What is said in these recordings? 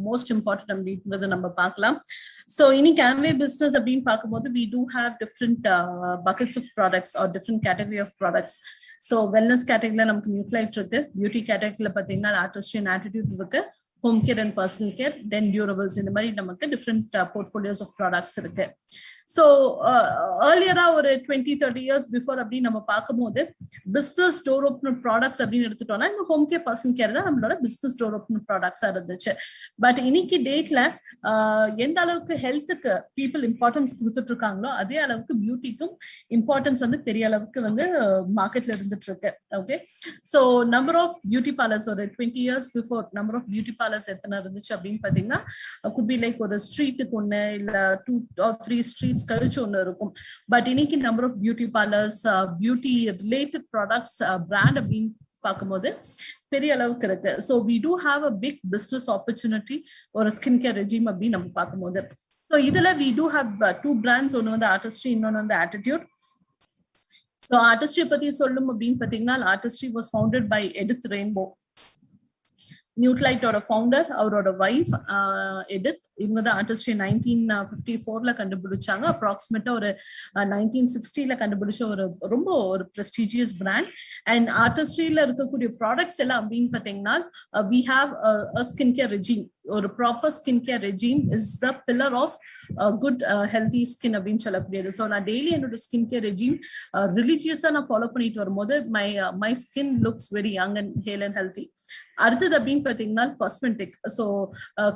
most important அப்படின்றத நம்ம பார்க்கலாம். So இன்னைக்கு Amway business அப்படின்னு பார்க்கும்போது we do have different buckets of products or different category of products. So wellness category நமக்கு Nutralite இருக்கு, beauty category பார்த்தீங்கன்னா Artistry and Attitude இருக்கு, home care and personal care, then durables. இந்த மாதிரி நமக்கு different portfolios of products இருக்கு. So earlier ஒரு 20-30 years before அப்படி நம்ம பார்க்கும்போது business door opener products அப்படின்னு எடுத்துட்டோம்னா இந்த home care personal care தான் நம்மளோட business door opener products இருந்துச்சு. பட் இன்னைக்கு டேட்ல எந்த அளவுக்கு ஹெல்த்துக்கு பீப்புள் இம்பார்ட்டன்ஸ் கொடுத்துட்டு இருக்காங்களோ அதே அளவுக்கு பியூட்டிக்கும் இம்பார்ட்டன்ஸ் வந்து பெரிய அளவுக்கு வந்து மார்க்கெட்ல இருந்துட்டு இருக்கு. Okay, so number of beauty parlours ஒரு 20 years before number of beauty parlours எத்தனை இருந்துச்சு அப்படின்னு பாத்தீங்கன்னா குட் பி லைக் ஒரு ஸ்ட்ரீட்டுக்கு ஒன்று இல்ல 2 or 3 streets கழிச்சு ஒன்று இருக்கும். பட் இன்னைக்கு number of beauty parlours, beauty related products, brand அப்படின்னு பார்க்கும்போது பெரிய அளவுக்கு இருக்கு. So we do have a big business opportunity ஒரு ஸ்கின் கேர் ரெஜிம் அப்படின்னு நம்ம பார்க்கும்போது. ஸோ இதுல வி டூ ஹாவ் 2 பிராண்ட்ஸ், ஒன்று வந்து ஆர்டிஸ்ட்ரி, இன்னொன்று வந்து ஆட்டிடியூட். ஸோ ஆர்டிஸ்ட்ரி பத்தி சொல்லணும் அப்படின்னு பாத்தீங்கன்னா Artistry was founded by Edith Rehnborg. Nutralite ஓட ஃபவுண்டர், அவரோட வைஃப் எடித், இவங்க தான் ஆர்டிஸ்ட்ரி 1954ல கண்டுபிடிச்சாங்க. அப்ராக்சிமேட்டா ஒரு 1960ல கண்டுபிடிச்ச ஒரு ரொம்ப ஒரு ப்ரெஸ்டீஜியஸ் பிராண்ட். அண்ட் ஆர்டிஸ்ட்ரியில இருக்கக்கூடிய ப்ராடக்ட்ஸ் எல்லாம் அப்படின்னு பார்த்தீங்கன்னா we have a skin care regime. ஒரு proper skin care regime is the pillar of good healthy skin அப்படின்னு சொல்லக்கூடியது. ஸோ நான் டெய்லி என்னோட ஸ்கின் கேர் ரெஜிம் ரிலீஜியஸா நான் ஃபாலோ பண்ணிட்டு வரும்போது my skin looks very young and Hale and healthy. அடுத்தது அப்படின்னு பார்த்தீங்கன்னா காஸ்மெட்டிக். ஸோ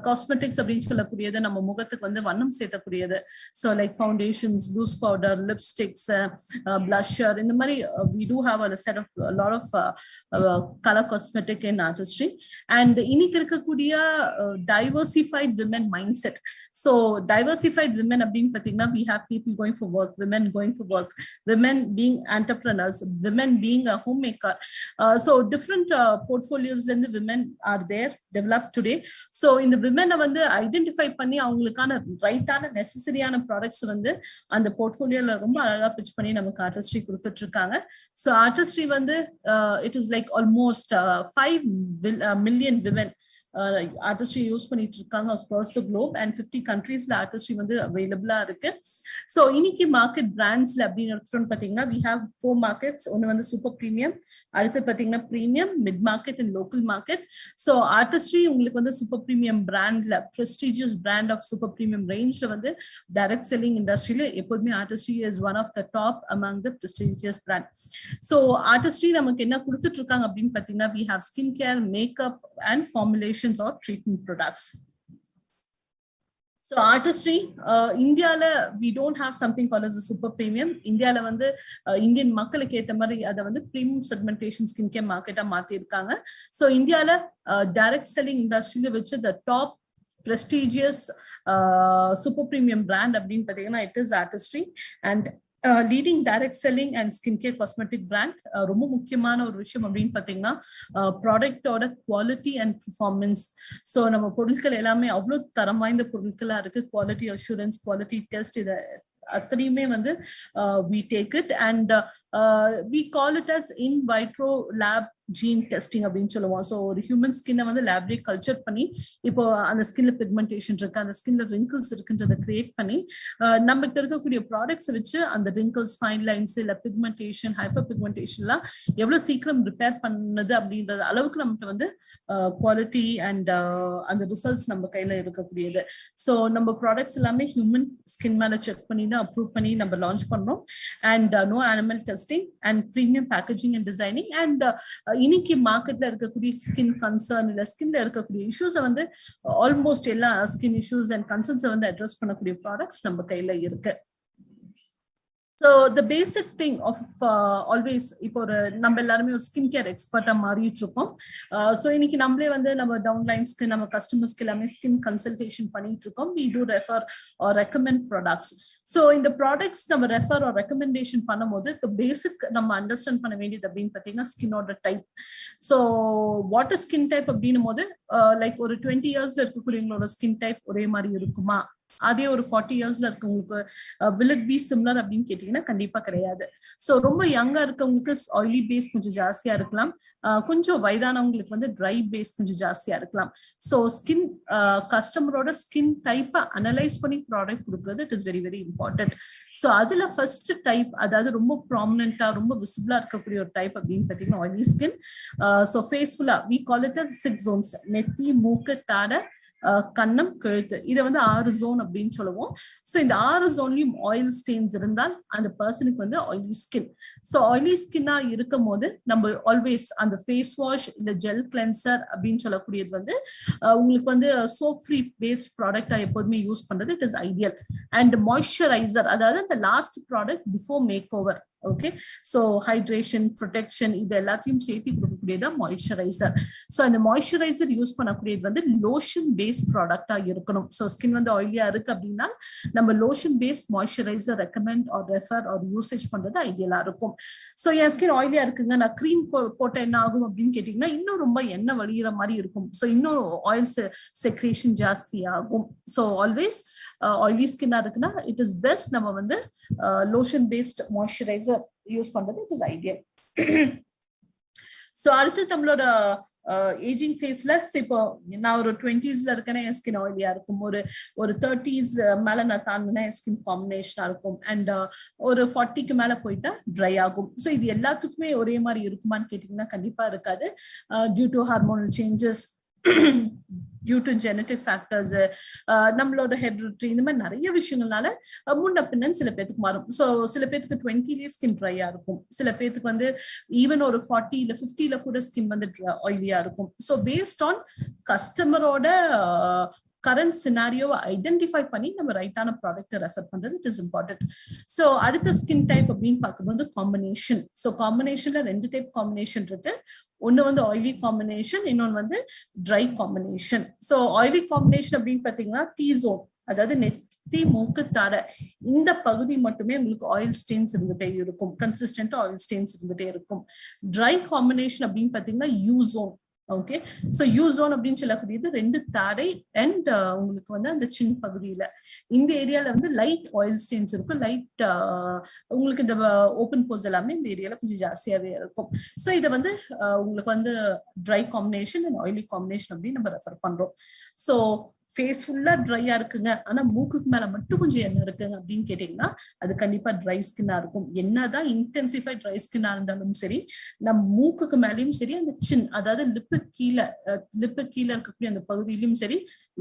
காஸ்மெட்டிக்ஸ் அப்படின்னு சொல்லக்கூடியது நம்ம முகத்துக்கு வந்து வண்ணம் சேர்த்தக்கூடியது. So like foundations, loose powder, lipsticks, blusher, இந்த மாதிரி we do have a set of a lot of color cosmetic in artistry. And இன்னைக்கு இருக்கக்கூடிய diversified women mindset. So diversified women அப்படின்னு பார்த்தீங்கன்னா we have people going for work, women going for work, women being entrepreneurs, women being a homemaker. So different portfolios ல இருந்து women are there developed today. So இந்த women வந்து identify பண்ணி அவங்களுக்கான ரைட்டான நெசசரியான products வந்து அந்த போர்ட்ஃபோலியோல ரொம்ப அழகா பிச் பண்ணி நமக்கு ஆர்டிஸ்ட்ரி கொடுத்துட்டு இருக்காங்க. ஸோ ஆர்டிஸ்ட்ரி வந்து it is like almost 5 million women Artistry use பண்ணிட்டு இருக்காங்க அக்ராஸ் த குளோப். அண்ட் 50 கண்ட்ரீஸ்ல ஆர்டிஸ்ட்ரி வந்து அவைலபிளா இருக்கு. ஸோ இன்னைக்கு மார்க்கெட் பிராண்ட்ஸ்ல அப்படின்னு எடுத்துட்டோம்னு பாத்தீங்கன்னா we have 4 markets. ஒன்னு வந்து சூப்பர் பிரீமியம், அடுத்து பாத்தீங்கன்னா premium, mid market and local market. So Artistry உங்களுக்கு வந்து சூப்பர் பிரீமியம் பிராண்ட்ல prestigious brand of super premium ரேஞ்ச்ல வந்து டைரக்ட் செல்லிங் இண்டஸ்ட்ரியில எப்போதுமே Artistry is one of the top among the prestigious brand. So Artistry நமக்கு என்ன கொடுத்துட்டு இருக்காங்க அப்படின்னு பாத்தீங்கன்னா we have skin care, makeup and formulation or treatment products. So artistry Indiaல we don't have something called as a super premium. Indiaல வந்து Indian மக்களுக்கு ஏத்த மாதிரி அதை வந்து premium segmentation skin care market-ஆ மாத்தி இருக்காங்க. So இந்தியால direct selling industry வச்சு the top prestigious super premium brand அப்படின்னு பார்த்தீங்கன்னா it is artistry. And leading direct selling and skincare cosmetic brand. ரொம்ப முக்கியமான ஒரு விஷயம் அப்படின்னு பார்த்தீங்கன்னா ப்ராடக்டோட குவாலிட்டி அண்ட் பெர்ஃபார்மன்ஸ். ஸோ நம்ம பொருட்கள் எல்லாமே அவ்வளோ தரம் வாய்ந்த பொருட்களா இருக்கு. குவாலிட்டி அஷூரன்ஸ், குவாலிட்டி டெஸ்ட், இதை அத்தனையுமே வந்து we take it and we call it as in vitro lab gene testing அப்படின்னு சொல்லுவோம். ஸோ ஒரு ஹியூமன் ஸ்கின்னை வந்து லேப்லயே கல்ச்சர் பண்ணி இப்போ அந்த ஸ்கின்ல பிக்மெண்டேஷன் இருக்கு, அந்த ஸ்கின்ல ரிங்கிள்ஸ் இருக்குன்றதை கிரியேட் பண்ணி நம்மகிட்ட இருக்கக்கூடிய ப்ராடக்ட்ஸ் வச்சு அந்த ரிங்கிள்ஸ், ஃபைன் லைன்ஸ், இல்ல பிக்மெண்டேஷன், ஹைப்பர் பிக்மெண்டேஷன்லாம் எவ்வளவு சீக்கிரம் ரிப்பேர் பண்ணுது அப்படின்றது அளவுக்கு நம்மகிட்ட வந்து குவாலிட்டி அண்ட் அந்த ரிசல்ட்ஸ் நம்ம கையில இருக்கக்கூடியது. ஸோ நம்ம ப்ராடக்ட்ஸ் எல்லாமே ஹியூமன் ஸ்கின் மேல செக் பண்ணி தான் அப்ரூவ் பண்ணி நம்ம லான்ச் பண்றோம். And no animal testing and premium packaging and designing. And இன்னைக்கு மார்க்கெட்ல இருக்கக்கூடிய ஸ்கின் கன்சர்ன் இல்ல ஸ்கின்ல இருக்கக்கூடிய இஷ்யூஸை வந்து ஆல்மோஸ்ட் எல்லா ஸ்கின் இஷ்யூஸ் அண்ட் கன்சர்ன்ஸை வந்து அட்ரஸ் பண்ணக்கூடிய ப்ராடக்ட்ஸ் நம்ம கையில இருக்கு. So the basic thing of always இப்போ ஒரு நம்ம எல்லாருமே ஒரு ஸ்கின் கேர் எக்ஸ்பர்ட்டா மாறிட்டு இருக்கோம். ஸோ இன்னைக்கு நம்மளே வந்து நம்ம டவுன்லைன்ஸ்க்கு நம்ம கஸ்டமர்ஸ்க்கு எல்லாமே ஸ்கின் கன்சல்டேஷன் பண்ணிட்டு இருக்கோம். we do refer or recommend products. So இந்த ப்ராடக்ட்ஸ் நம்ம ரெஃபர் ஆர் ரெக்கமெண்டேஷன் பண்ணும்போது பேசிக் நம்ம அண்டர்ஸ்டாண்ட் பண்ண வேண்டியது அப்படின்னு பார்த்தீங்கன்னா ஸ்கின்னோட type. So what is skin type அப்படின்னும் போது லைக் ஒரு 20 yearsல இருக்கக்கூடியவங்களோட ஸ்கின் டைப் ஒரே மாதிரி இருக்குமா அதே ஒரு 40 இயர்ஸ்ல இருக்கவங்களுக்கு will it be similar அப்படின்னு கேட்டீங்கன்னா கண்டிப்பா கிடையாது. ஸோ ரொம்ப யங்கா இருக்கவங்களுக்கு ஆயிலி பேஸ் கொஞ்சம் ஜாஸ்தியா இருக்கலாம், கொஞ்சம் வயதானவங்களுக்கு வந்து ட்ரை பேஸ் கொஞ்சம் ஜாஸ்தியா இருக்கலாம். ஸோ ஸ்கின் கஸ்டமரோட ஸ்கின் டைப்பை அனலைஸ் பண்ணி ப்ராடக்ட் கொடுக்குறது it is very very important. So அதுல ஃபர்ஸ்ட் டைப், அதாவது ரொம்ப ப்ராமினென்ட்டா ரொம்ப விசிபிளா இருக்கக்கூடிய ஒரு டைப் அப்படின்னு பார்த்தீங்கன்னா ஆயிலி ஸ்கின். ஸோ ஃபேஸ்ஃபுல்லா we call it as 6 zones: நெத்தி, மூக்கு, தாடை, கண்ணம், கழுத்து. இதை வந்து 6 zone அப்படின்னு சொல்லுவோம். ஸோ இந்த 6 zoneலயும் ஆயில் ஸ்டெயின்ஸ் இருந்தால் அந்த பர்சனுக்கு வந்து ஆயிலி ஸ்கின். ஸோ ஆயிலி ஸ்கின்னா இருக்கும் போது நம்ம ஆல்வேஸ் அந்த ஃபேஸ் வாஷ் இல்ல ஜெல் கிளென்சர் அப்படின்னு சொல்லக்கூடியது வந்து உங்களுக்கு வந்து சோப் ஃப்ரீ பேஸ்ட் ப்ராடக்டா எப்போதுமே யூஸ் பண்றது it is ideal. And moisturiser, அதாவது இந்த last product before makeover. Okay, so hydration, protection இது எல்லாத்தையும் சேர்த்து கொடுக்கக்கூடியதான் மாய்ஸ்சரைசர். ஸோ அந்த மாய்ஸ்சரைசர் யூஸ் பண்ணக்கூடியது வந்து லோஷன் பேஸ்ட் ப்ராடக்டா இருக்கணும். ஸோ ஸ்கின் வந்து ஆயிலியா இருக்கு அப்படின்னா நம்ம lotion based moisturiser recommend or refer or usage பண்றது ஐடியலா இருக்கும். ஸோ என் ஸ்கின் ஆயிலியா இருக்குங்க, நான் க்ரீம் போட்ட என்ன ஆகும் அப்படின்னு கேட்டீங்கன்னா இன்னும் ரொம்ப எண்ணெய் வழிகிற மாதிரி இருக்கும். ஸோ இன்னும் ஆயில் செக்ரேஷன் ஜாஸ்தி ஆகும். ஸோ ஆல்வேஸ் ஆயிலி ஸ்கின்னா இருக்குன்னா இட் இஸ் பெஸ்ட் நம்ம வந்து லோஷன் பேஸ்ட் மாய்ஸ்சரைசர் யூஸ் பண்றது இட் இஸ் ஐடியல். சோ அடுத்து நம்மளோட ஏஜிங் ஃபேஸ்ல இப்போ நான் ஒரு 20ஸ்ல இருக்கேன்னா என் ஸ்கின் ஆயிலியா இருக்கும், ஒரு 30ஸ்ல மேல நான் தாண்டினா என் ஸ்கின் காம்பினேஷனா இருக்கும், அண்ட் ஒரு 40க்கு மேல போயிட்டா ட்ரை ஆகும். ஸோ இது எல்லாத்துக்குமே ஒரே மாதிரி இருக்குமான்னு கேட்டீங்கன்னா கண்டிப்பா இருக்காது. Due to hormonal changes, due to genetic factors, நம்மளோட ஹெரிடிட்டி, இந்த மாதிரி நிறைய விஷயங்கள்னால முன்ன பின்னன்னு சில பேருக்கு மாறும். ஸோ சில பேருக்கு 20லயே ஸ்கின் ட்ரையா இருக்கும், சில பேருக்கு வந்து ஈவன் ஒரு 40 இல்ல 50ல கூட ஸ்கின் வந்து ஆயிலியா இருக்கும். ஸோ பேஸ்ட் ஆன் கஸ்டமரோட கரண்ட் சினாரியோவை ஐடென்டிஃபை பண்ணி நம்ம ரைட்டான ப்ராடக்ட்டை ரெஃபர் பண்றது இட் இஸ் இம்பார்ட்டன்ட். ஸோ அடுத்த ஸ்கின் டைப் அப்படின்னு பார்க்கும்போது காம்பினேஷன். ஸோ காம்பினேஷன்ல 2 டைப் காம்பினேஷன் இருக்கு. ஒன்னு வந்து ஆயிலி காம்பினேஷன், இன்னொன்னு வந்து try combination. So oily combination அப்படின்னு பார்த்தீங்கன்னா T zone, அதாவது நெத்தி, மூக்கு, தாடை இந்த பகுதி மட்டுமே உங்களுக்கு ஆயில் ஸ்டெயின்ஸ் இருந்துட்டே இருக்கும், கன்சிஸ்டன்டா ஆயில் ஸ்டெயின்ஸ் இருந்துட்டே இருக்கும். ட்ரை காம்பினேஷன் அப்படின்னு பார்த்தீங்கன்னா U zone. Okay, so U zone அப்படின்னு சொல்லக்கூடியது 2 தாடை அண்ட் உங்களுக்கு வந்து அந்த சின் பகுதியில இந்த ஏரியால வந்து லைட் ஆயில் ஸ்டெயின்ஸ் இருக்கும். லைட் உங்களுக்கு இந்த ஓப்பன் போஸ் எல்லாமே இந்த ஏரியால கொஞ்சம் ஜாஸ்தியாவே இருக்கும். ஸோ இதை வந்து உங்களுக்கு வந்து try combination and oily combination அப்படின்னு நம்ம ரெஃபர் பண்றோம். ஸோ ஃபேஸ் ஃபுல்லா ட்ரையா இருக்குங்க, ஆனா மூக்குக்கு மேல மட்டும் கொஞ்சம் எண்ணெய் இருக்குங்க அப்படின்னு கேட்டீங்கன்னா அது கண்டிப்பா ட்ரை ஸ்கின்னா இருக்கும். என்னதான் இன்டென்சிஃபை ட்ரை ஸ்கின்னா இருந்தாலும் சரி, நம்ம மூக்குக்கு மேலேயும் சரி, அந்த சின் அதாவது லிப்பு கீழே இருக்கக்கூடிய அந்த பகுதியிலும் சரி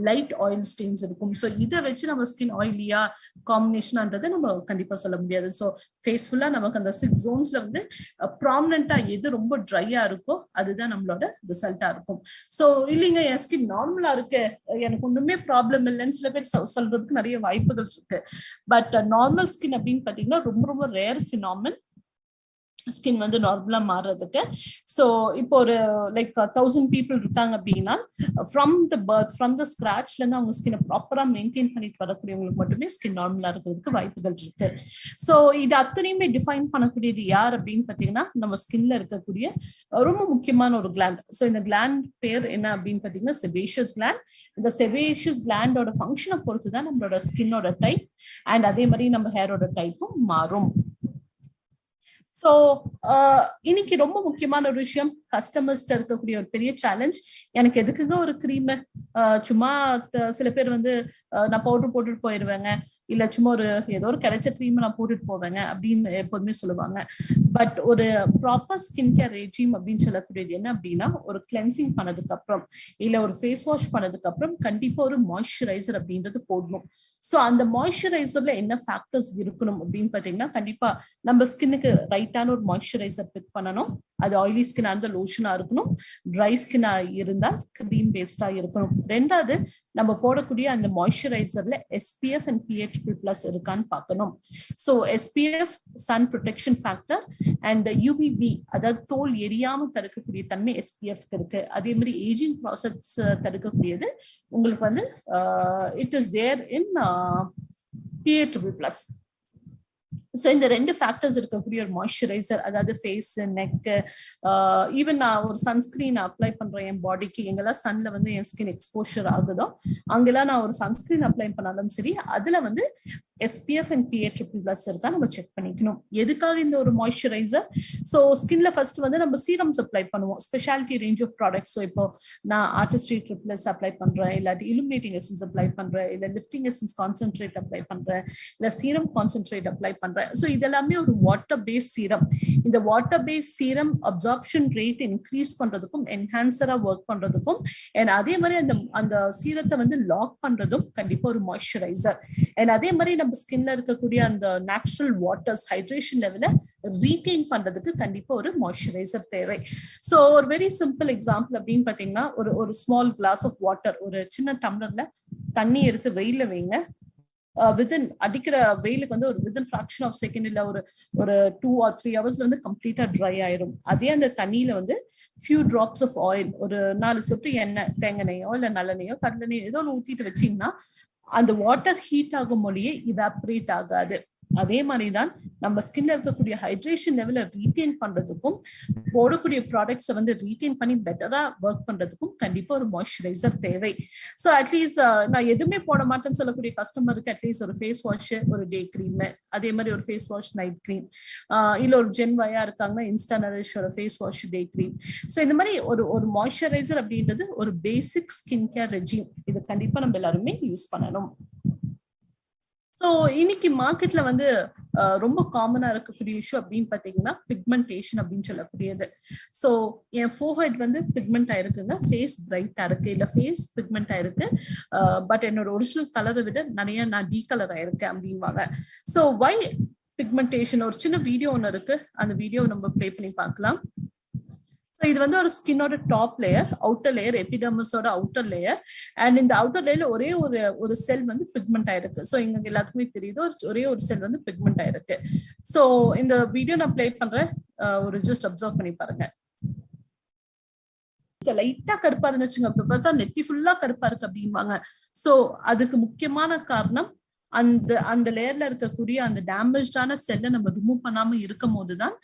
லைட் ஆயில் ஸ்டெயின்ஸ் இருக்கும். ஸோ இதை வச்சு நம்ம ஸ்கின் ஆயிலியா காம்பினேஷனான்றதை நம்ம கண்டிப்பா சொல்ல முடியாது. ஸோ ஃபேஸ் ஃபுல்லா நமக்கு அந்த 6 zonesல வந்து ப்ராமினென்ட்டா எது ரொம்ப ட்ரையா இருக்கோ அதுதான் நம்மளோட ரிசல்ட்டா இருக்கும். ஸோ இல்லைங்க என் ஸ்கின் நார்மலா இருக்கு, எனக்கு ஒண்ணுமே ப்ராப்ளம் இல்லைன்னு சில பேர் சொல்றதுக்கு நிறைய வாய்ப்புகள் இருக்கு. பட் நார்மல் ஸ்கின் அப்படின்னு பாத்தீங்கன்னா ரொம்ப ரொம்ப ரேர் ஃபினாமினன் ஸ்கின் வந்து நார்மலா மாறுறதுக்கு. ஸோ இப்போ ஒரு லைக் 1000 people இருக்காங்க அப்படின்னா ஃப்ரம் த ஸ்கிராச்ல இருந்து அவங்க ஸ்கினை ப்ராப்பரா மெயின்டைன் பண்ணிட்டு வரக்கூடியவங்களுக்கு மட்டுமே ஸ்கின் நார்மலா இருக்கிறதுக்கு வாய்ப்புகள் இருக்கு. ஸோ இது அத்தனையுமே டிஃபைன் பண்ணக்கூடியது யார் அப்படின்னு பாத்தீங்கன்னா நம்ம ஸ்கின்ல இருக்கக்கூடிய ரொம்ப முக்கியமான ஒரு கிளாண்ட். ஸோ இந்த கிளாண்ட் பேர் என்ன அப்படின்னு பாத்தீங்கன்னா செபேஷியஸ் கிளாண்ட். இந்த செபேஷியஸ் கிளாண்டோட ஃபங்க்ஷனை பொறுத்து தான் நம்மளோட ஸ்கின்னோட டைப் அண்ட் அதே மாதிரி நம்ம ஹேரோட டைப்பும் மாறும். ஸோ இன்னைக்கு ரொம்ப முக்கியமான ஒரு விஷயம், கஸ்டமர்ஸ்ட இருக்கக்கூடிய ஒரு பெரிய சேலஞ்ச், எனக்கு எதுக்குங்க ஒரு க்ரீம், சும்மா சில பேர் வந்து நான் பவுடர் போட்டுட்டு போயிடுவேங்க, இல்ல சும்மா ஏதோ ஒரு கிடைச்ச க்ரீம் நான் போட்டுட்டு போவேங்க அப்படின்னு எப்போதுமே சொல்லுவாங்க. பட் ஒரு ப்ராப்பர் ஸ்கின் கேர் ரெஜிம் அப்படின்னு சொல்லக்கூடியது என்ன அப்படின்னா ஒரு கிளென்சிங் பண்ணதுக்கு அப்புறம் இல்ல ஒரு ஃபேஸ் வாஷ் பண்ணதுக்கு அப்புறம் கண்டிப்பா ஒரு மாய்ஸ்சரைசர் அப்படின்றது போடணும். ஸோ அந்த மாய்ஸ்சரைசர்ல என்ன ஃபேக்டர்ஸ் இருக்கணும் அப்படின்னு பாத்தீங்கன்னா கண்டிப்பா நம்ம ஸ்கின்னுக்கு ரைட்டான ஒரு மாய்ஸ்சரைசர் பிக் பண்ணணும். அது ஆயிலி ஸ்கின்னா இருந்தா லோஷனா இருக்கணும், ட்ரை ஸ்கின்னா இருந்தால் கிரீம் பேஸ்டா இருக்கணும். ரெண்டாவது நம்ம போடக்கூடிய அந்த மாய்ஸ்சரைசர்ல SPF அண்ட் PA++ இருக்கான்னு பார்க்கணும். So SPF sun protection factor and UVB அதாவது தோல் எரியாம தடுக்கக்கூடிய தன்மை SPF இருக்கு. அதே மாதிரி ஏஜிங் ப்ராசஸ் தடுக்கக்கூடியது உங்களுக்கு வந்து it is there in PA++. So இந்த 2 ஃபேக்டர்ஸ் இருக்கக்கூடிய ஒரு மாய்ஸ்சரைசர், அதாவது ஃபேஸ், நெக், ஈவன் நான் ஒரு சன்ஸ்கிரீன் அப்ளை பண்றேன் என் பாடிக்கு, எங்கெல்லாம் சன்ல வந்து என் ஸ்கின் எக்ஸ்போஷர் ஆகுதோ அங்கெல்லாம் நான் ஒரு சன்ஸ்கிரீன் அப்ளை பண்ணாலும் சரி, அதுல வந்து SPF and PA++ இருக்கா நம்ம செக் பண்ணிக்கணும். எதுக்காக இந்த ஒரு மாய்ஸ்சரைசர்? ஸோ ஸ்கின்ல ஃபர்ஸ்ட் வந்து நம்ம சீரம்ஸ் அப்ளை பண்ணுவோம், speciality range of products. So இப்போ நான் ஆர்டிஸ்ட்ரி ட்ரிப்ளஸ் அப்ளை பண்றேன், இல்லாட்டி இலுமினேட்டிங் எசன்ஸ் அப்ளை பண்றேன், இல்ல லிஃப்டிங் எசன்ஸ் கான்சென்ட்ரேட் அப்ளை பண்றேன், இல்ல சீரம் கான்சென்ட்ரேட் அப்ளை பண்றேன். ஸோ இதெல்லாமே ஒரு வாட்டர் பேஸ் சீரம். இந்த water base serum absorption rate increase பண்றதுக்கும் என்ஹான்சரா ஒர்க் பண்றதுக்கும் அண்ட் அதே மாதிரி அந்த சீரத்தை வந்து லாக் பண்றதும் கண்டிப்பா ஒரு மாய்ஸ்சரைசர். அண்ட் அதே மாதிரி நம்ம ஸ்கின்ல இருக்கக்கூடிய அந்த நேச்சுரல் வாட்டர்ஸ் ஹைட்ரேஷன் லெவல ரீடைன் பண்றதுக்கு கண்டிப்பா ஒரு மாய்ஸ்சரைசர் தேவை. ஸோ ஒரு வெரி சிம்பிள் எக்ஸாம்பிள் அப்படின்னு பாத்தீங்கன்னா, ஒரு ஸ்மால் கிளாஸ் ஆஃப் வாட்டர், ஒரு சின்ன டம்ளர்ல தண்ணி எடுத்து வெயில வைங்க. வித்தின் அடிக்கிற வெயிலுக்கு வந்து ஒரு வித்தின் ஃபிராக்ஷன் ஆஃப் செகண்ட் இல்ல ஒரு 2 or 3 ஹவர்ஸ்ல வந்து கம்ப்ளீட்டா ட்ரை ஆயிடும். அதே அந்த தண்ணியில வந்து ஃபியூ டிராப்ஸ் ஆஃப் ஆயில், ஒரு 4 சொட்டு எண்ணெய், தேங்காய்யோ இல்ல நல்லெண்ணெயோ கடலெண்ணெயோ ஏதோ ஒன்று ஊத்திட்டு வச்சீங்கன்னா அந்த வாட்டர் ஹீட் ஆகும் மொழியே இவாப்ரேட் ஆகாது. அதே மாதிரிதான் நம்ம ஸ்கின்ல இருக்கக்கூடிய ஹைட்ரேஷன் லெவலை ரீடைன் பண்றதுக்கும் போடக்கூடிய ப்ராடக்ட்ஸை வந்து ரீடைன் பண்ணி பெட்டரா ஒர்க் பண்றதுக்கும் கண்டிப்பா ஒரு மாய்ஸ்சரைசர் தேவை. ஸோ அட்லீஸ்ட் நான் எதுவுமே போட மாட்டேன்னு சொல்லக்கூடிய கஸ்டமருக்கு அட்லீஸ்ட் ஒரு ஃபேஸ் வாஷ், ஒரு டே கிரீம், அதே மாதிரி ஒரு ஃபேஸ் வாஷ் நைட் கிரீம், இல்ல ஒரு ஜென்வயா இருக்காங்கன்னா இன்ஸ்டா நரிஷ் ஒரு ஃபேஸ் வாஷ் டே கிரீம். ஸோ இந்த மாதிரி ஒரு மாய்ஸ்சரைசர் அப்படின்றது ஒரு பேசிக் ஸ்கின் கேர் ரெஜிம். இது கண்டிப்பா நம்ம எல்லாருமே யூஸ் பண்ணணும். ஸோ இன்னைக்கு மார்க்கெட்ல வந்து ரொம்ப காமனா இருக்கக்கூடிய இஷ்யூ அப்படின்னு பாத்தீங்கன்னா பிக்மெண்டேஷன் அப்படின்னு சொல்லக்கூடியது. ஸோ என் ஃபோர்ஹெட் வந்து பிக்மெண்ட் ஆயிருக்குங்க, ஃபேஸ் பிரைட்டா இருக்கு, இல்ல ஃபேஸ் பிக்மெண்ட் ஆயிருக்கு, பட் என்னோட ஒரிஜினல் கலரை விட நிறைய நான் டீ கலர் ஆயிருக்கேன் அப்படின்வாங்க. So why pigmentation? ஒரு சின்ன வீடியோ ஒன்று இருக்கு, அந்த வீடியோ நம்ம ப்ளே பண்ணி பார்க்கலாம். இது வந்து ஒரு ஸ்கின்னோட டாப் லேயர், அவுட்டர் லேயர், எபிடர்மஸோட அவுட்டர் லேயர். அண்ட் இந்த அவுட்டர் லேயர்ல ஒரே ஒரு செல் வந்து பிக்மெண்ட் ஆயிருக்கு. ஸோ இங்க எல்லாத்துக்குமே தெரியுது ஒரே ஒரு செல் வந்து பிக்மெண்ட் ஆயிருக்கு. ஸோ இந்த வீடியோ நான் பிளே பண்றேன், ஒரு ஜஸ்ட் அப்சர்வ் பண்ணி பாருங்க. லைட்டா கருப்பா இருந்துச்சுங்க, அப்ப பார்த்தா நெத்தி ஃபுல்லா கருப்பா இருக்கு அப்படின்வாங்க. ஸோ அதுக்கு முக்கியமான காரணம் அந்த லேயர்ல இருக்கக்கூடிய அந்த டேமேஜான செல்லை நம்ம ரிமூவ் பண்ணாம இருக்கும் போதுதான்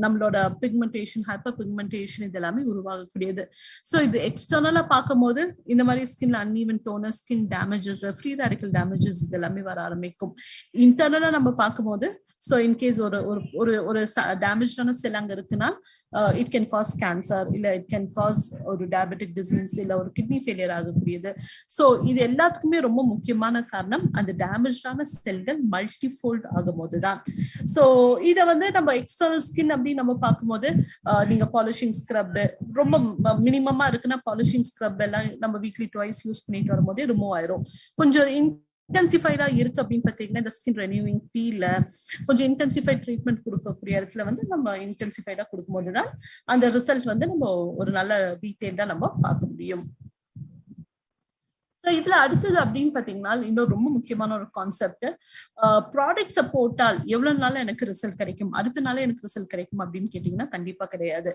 நம்மளோட பிக்மெண்டேஷன், ஹைப்பர் பிக்மெண்டேஷன் இது எல்லாமே உருவாகக்கூடியது. ஸோ இது எக்ஸ்டர்னலா பார்க்கும் போது இந்த மாதிரி ஸ்கின்ல uneven toner, skin damages, free radical damages இது எல்லாமே வர ஆரம்பிக்கும். இன்டர்னலா நம்ம பார்க்கும்போது ஸோ இன்கேஸ் ஒரு டேமேஜான செல் அங்க இருக்குன்னா இட் கேன் காஸ் கேன்சர், இல்ல இட் கேன் காஸ் ஒரு டயபெட்டிக் டிசீஸ், இல்ல ஒரு கிட்னி ஃபெயிலியர் ஆகக்கூடியது. ஸோ இது எல்லாத்துக்குமே ரொம்ப முக்கியமான காரணம் அந்த டேமேஜான செல்கள் மல்டிஃபோல்ட் ஆகும் போதுதான். ஸோ இதை வந்து நம்ம எக்ஸ்டர்னல் ஸ்கின் அப்படின்னு நம்ம பார்க்கும்போது நீங்க பாலிஷிங் ஸ்க்ரப் ரொம்ப மினிமமா இருக்குன்னா பாலிஷிங் ஸ்க்ரப் எல்லாம் நம்ம வீக்லி ட்வைஸ் யூஸ் பண்ணிட்டு வரும்போதே ரிமூவ் ஆயிரும். கொஞ்சம் இன்டென்சிஃபைடா இருக்கு அப்படின்னு பாத்தீங்கன்னா இந்த ஸ்கின் ரெனியூவிங் பீல கொஞ்சம் இன்டென்சிஃபைட் ட்ரீட்மெண்ட் கொடுக்கக்கூடிய இடத்துல வந்து நம்ம இன்டென்சிஃபைடா கொடுக்கும் போதுதான் அந்த ரிசல்ட் வந்து நம்ம ஒரு நல்ல டீடைல்டா நம்ம பார்க்க முடியும். ஸோ இதுல அடுத்தது அப்படின்னு பாத்தீங்கன்னா இன்னொரு ரொம்ப முக்கியமான ஒரு கான்செப்ட், ப்ராடக்ட்ஸை போட்டால் எவ்வளவு நாள் எனக்கு ரிசல்ட் கிடைக்கும், அடுத்த நாளே எனக்கு ரிசல்ட் கிடைக்கும் அப்படின்னு கேட்டீங்கன்னா கண்டிப்பா கிடையாது.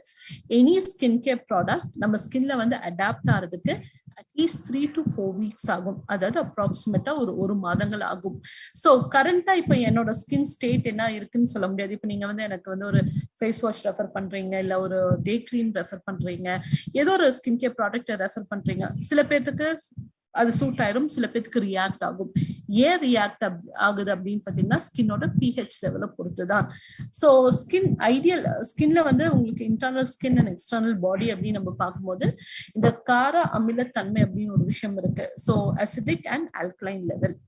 எனி ஸ்கின் கேர் ப்ராடக்ட் நம்ம ஸ்கின்ல வந்து அடாப்ட் ஆகிறதுக்கு அட்லீஸ்ட் 3 to 4 weeks ஆகும், அதாவது அப்ராக்சிமேட்டா ஒரு மாதங்கள் ஆகும். ஸோ கரண்டா இப்ப என்னோட ஸ்கின் ஸ்டேட் என்ன இருக்குன்னு சொல்ல முடியாது. இப்ப நீங்க வந்து எனக்கு வந்து ஒரு ஃபேஸ் வாஷ் ரெஃபர் பண்றீங்க, இல்ல ஒரு டே கிரீம் ரெஃபர் பண்றீங்க, ஏதோ ஒரு ஸ்கின் கேர் ப்ராடக்ட் ரெஃபர் பண்றீங்க, சில பேர்த்துக்கு அது சூட் ஆயிரும், சில பேருக்கு ரியாக்ட் ஆகும். ஏன் ரியாக்ட் ஆகுது அப்படின்னு பாத்தீங்கன்னா ஸ்கின்னோட pH லெவலை பொறுத்துதான். ஸோ ஐடியல் ஸ்கின்ல வந்து உங்களுக்கு இன்டர்னல் ஸ்கின் அண்ட் எக்ஸ்டர்னல் பாடி அப்படின்னு நம்ம பார்க்கும்போது இந்த கார அமில தன்மை அப்படின்னு ஒரு விஷயம் இருக்கு. So acidic and alkaline level.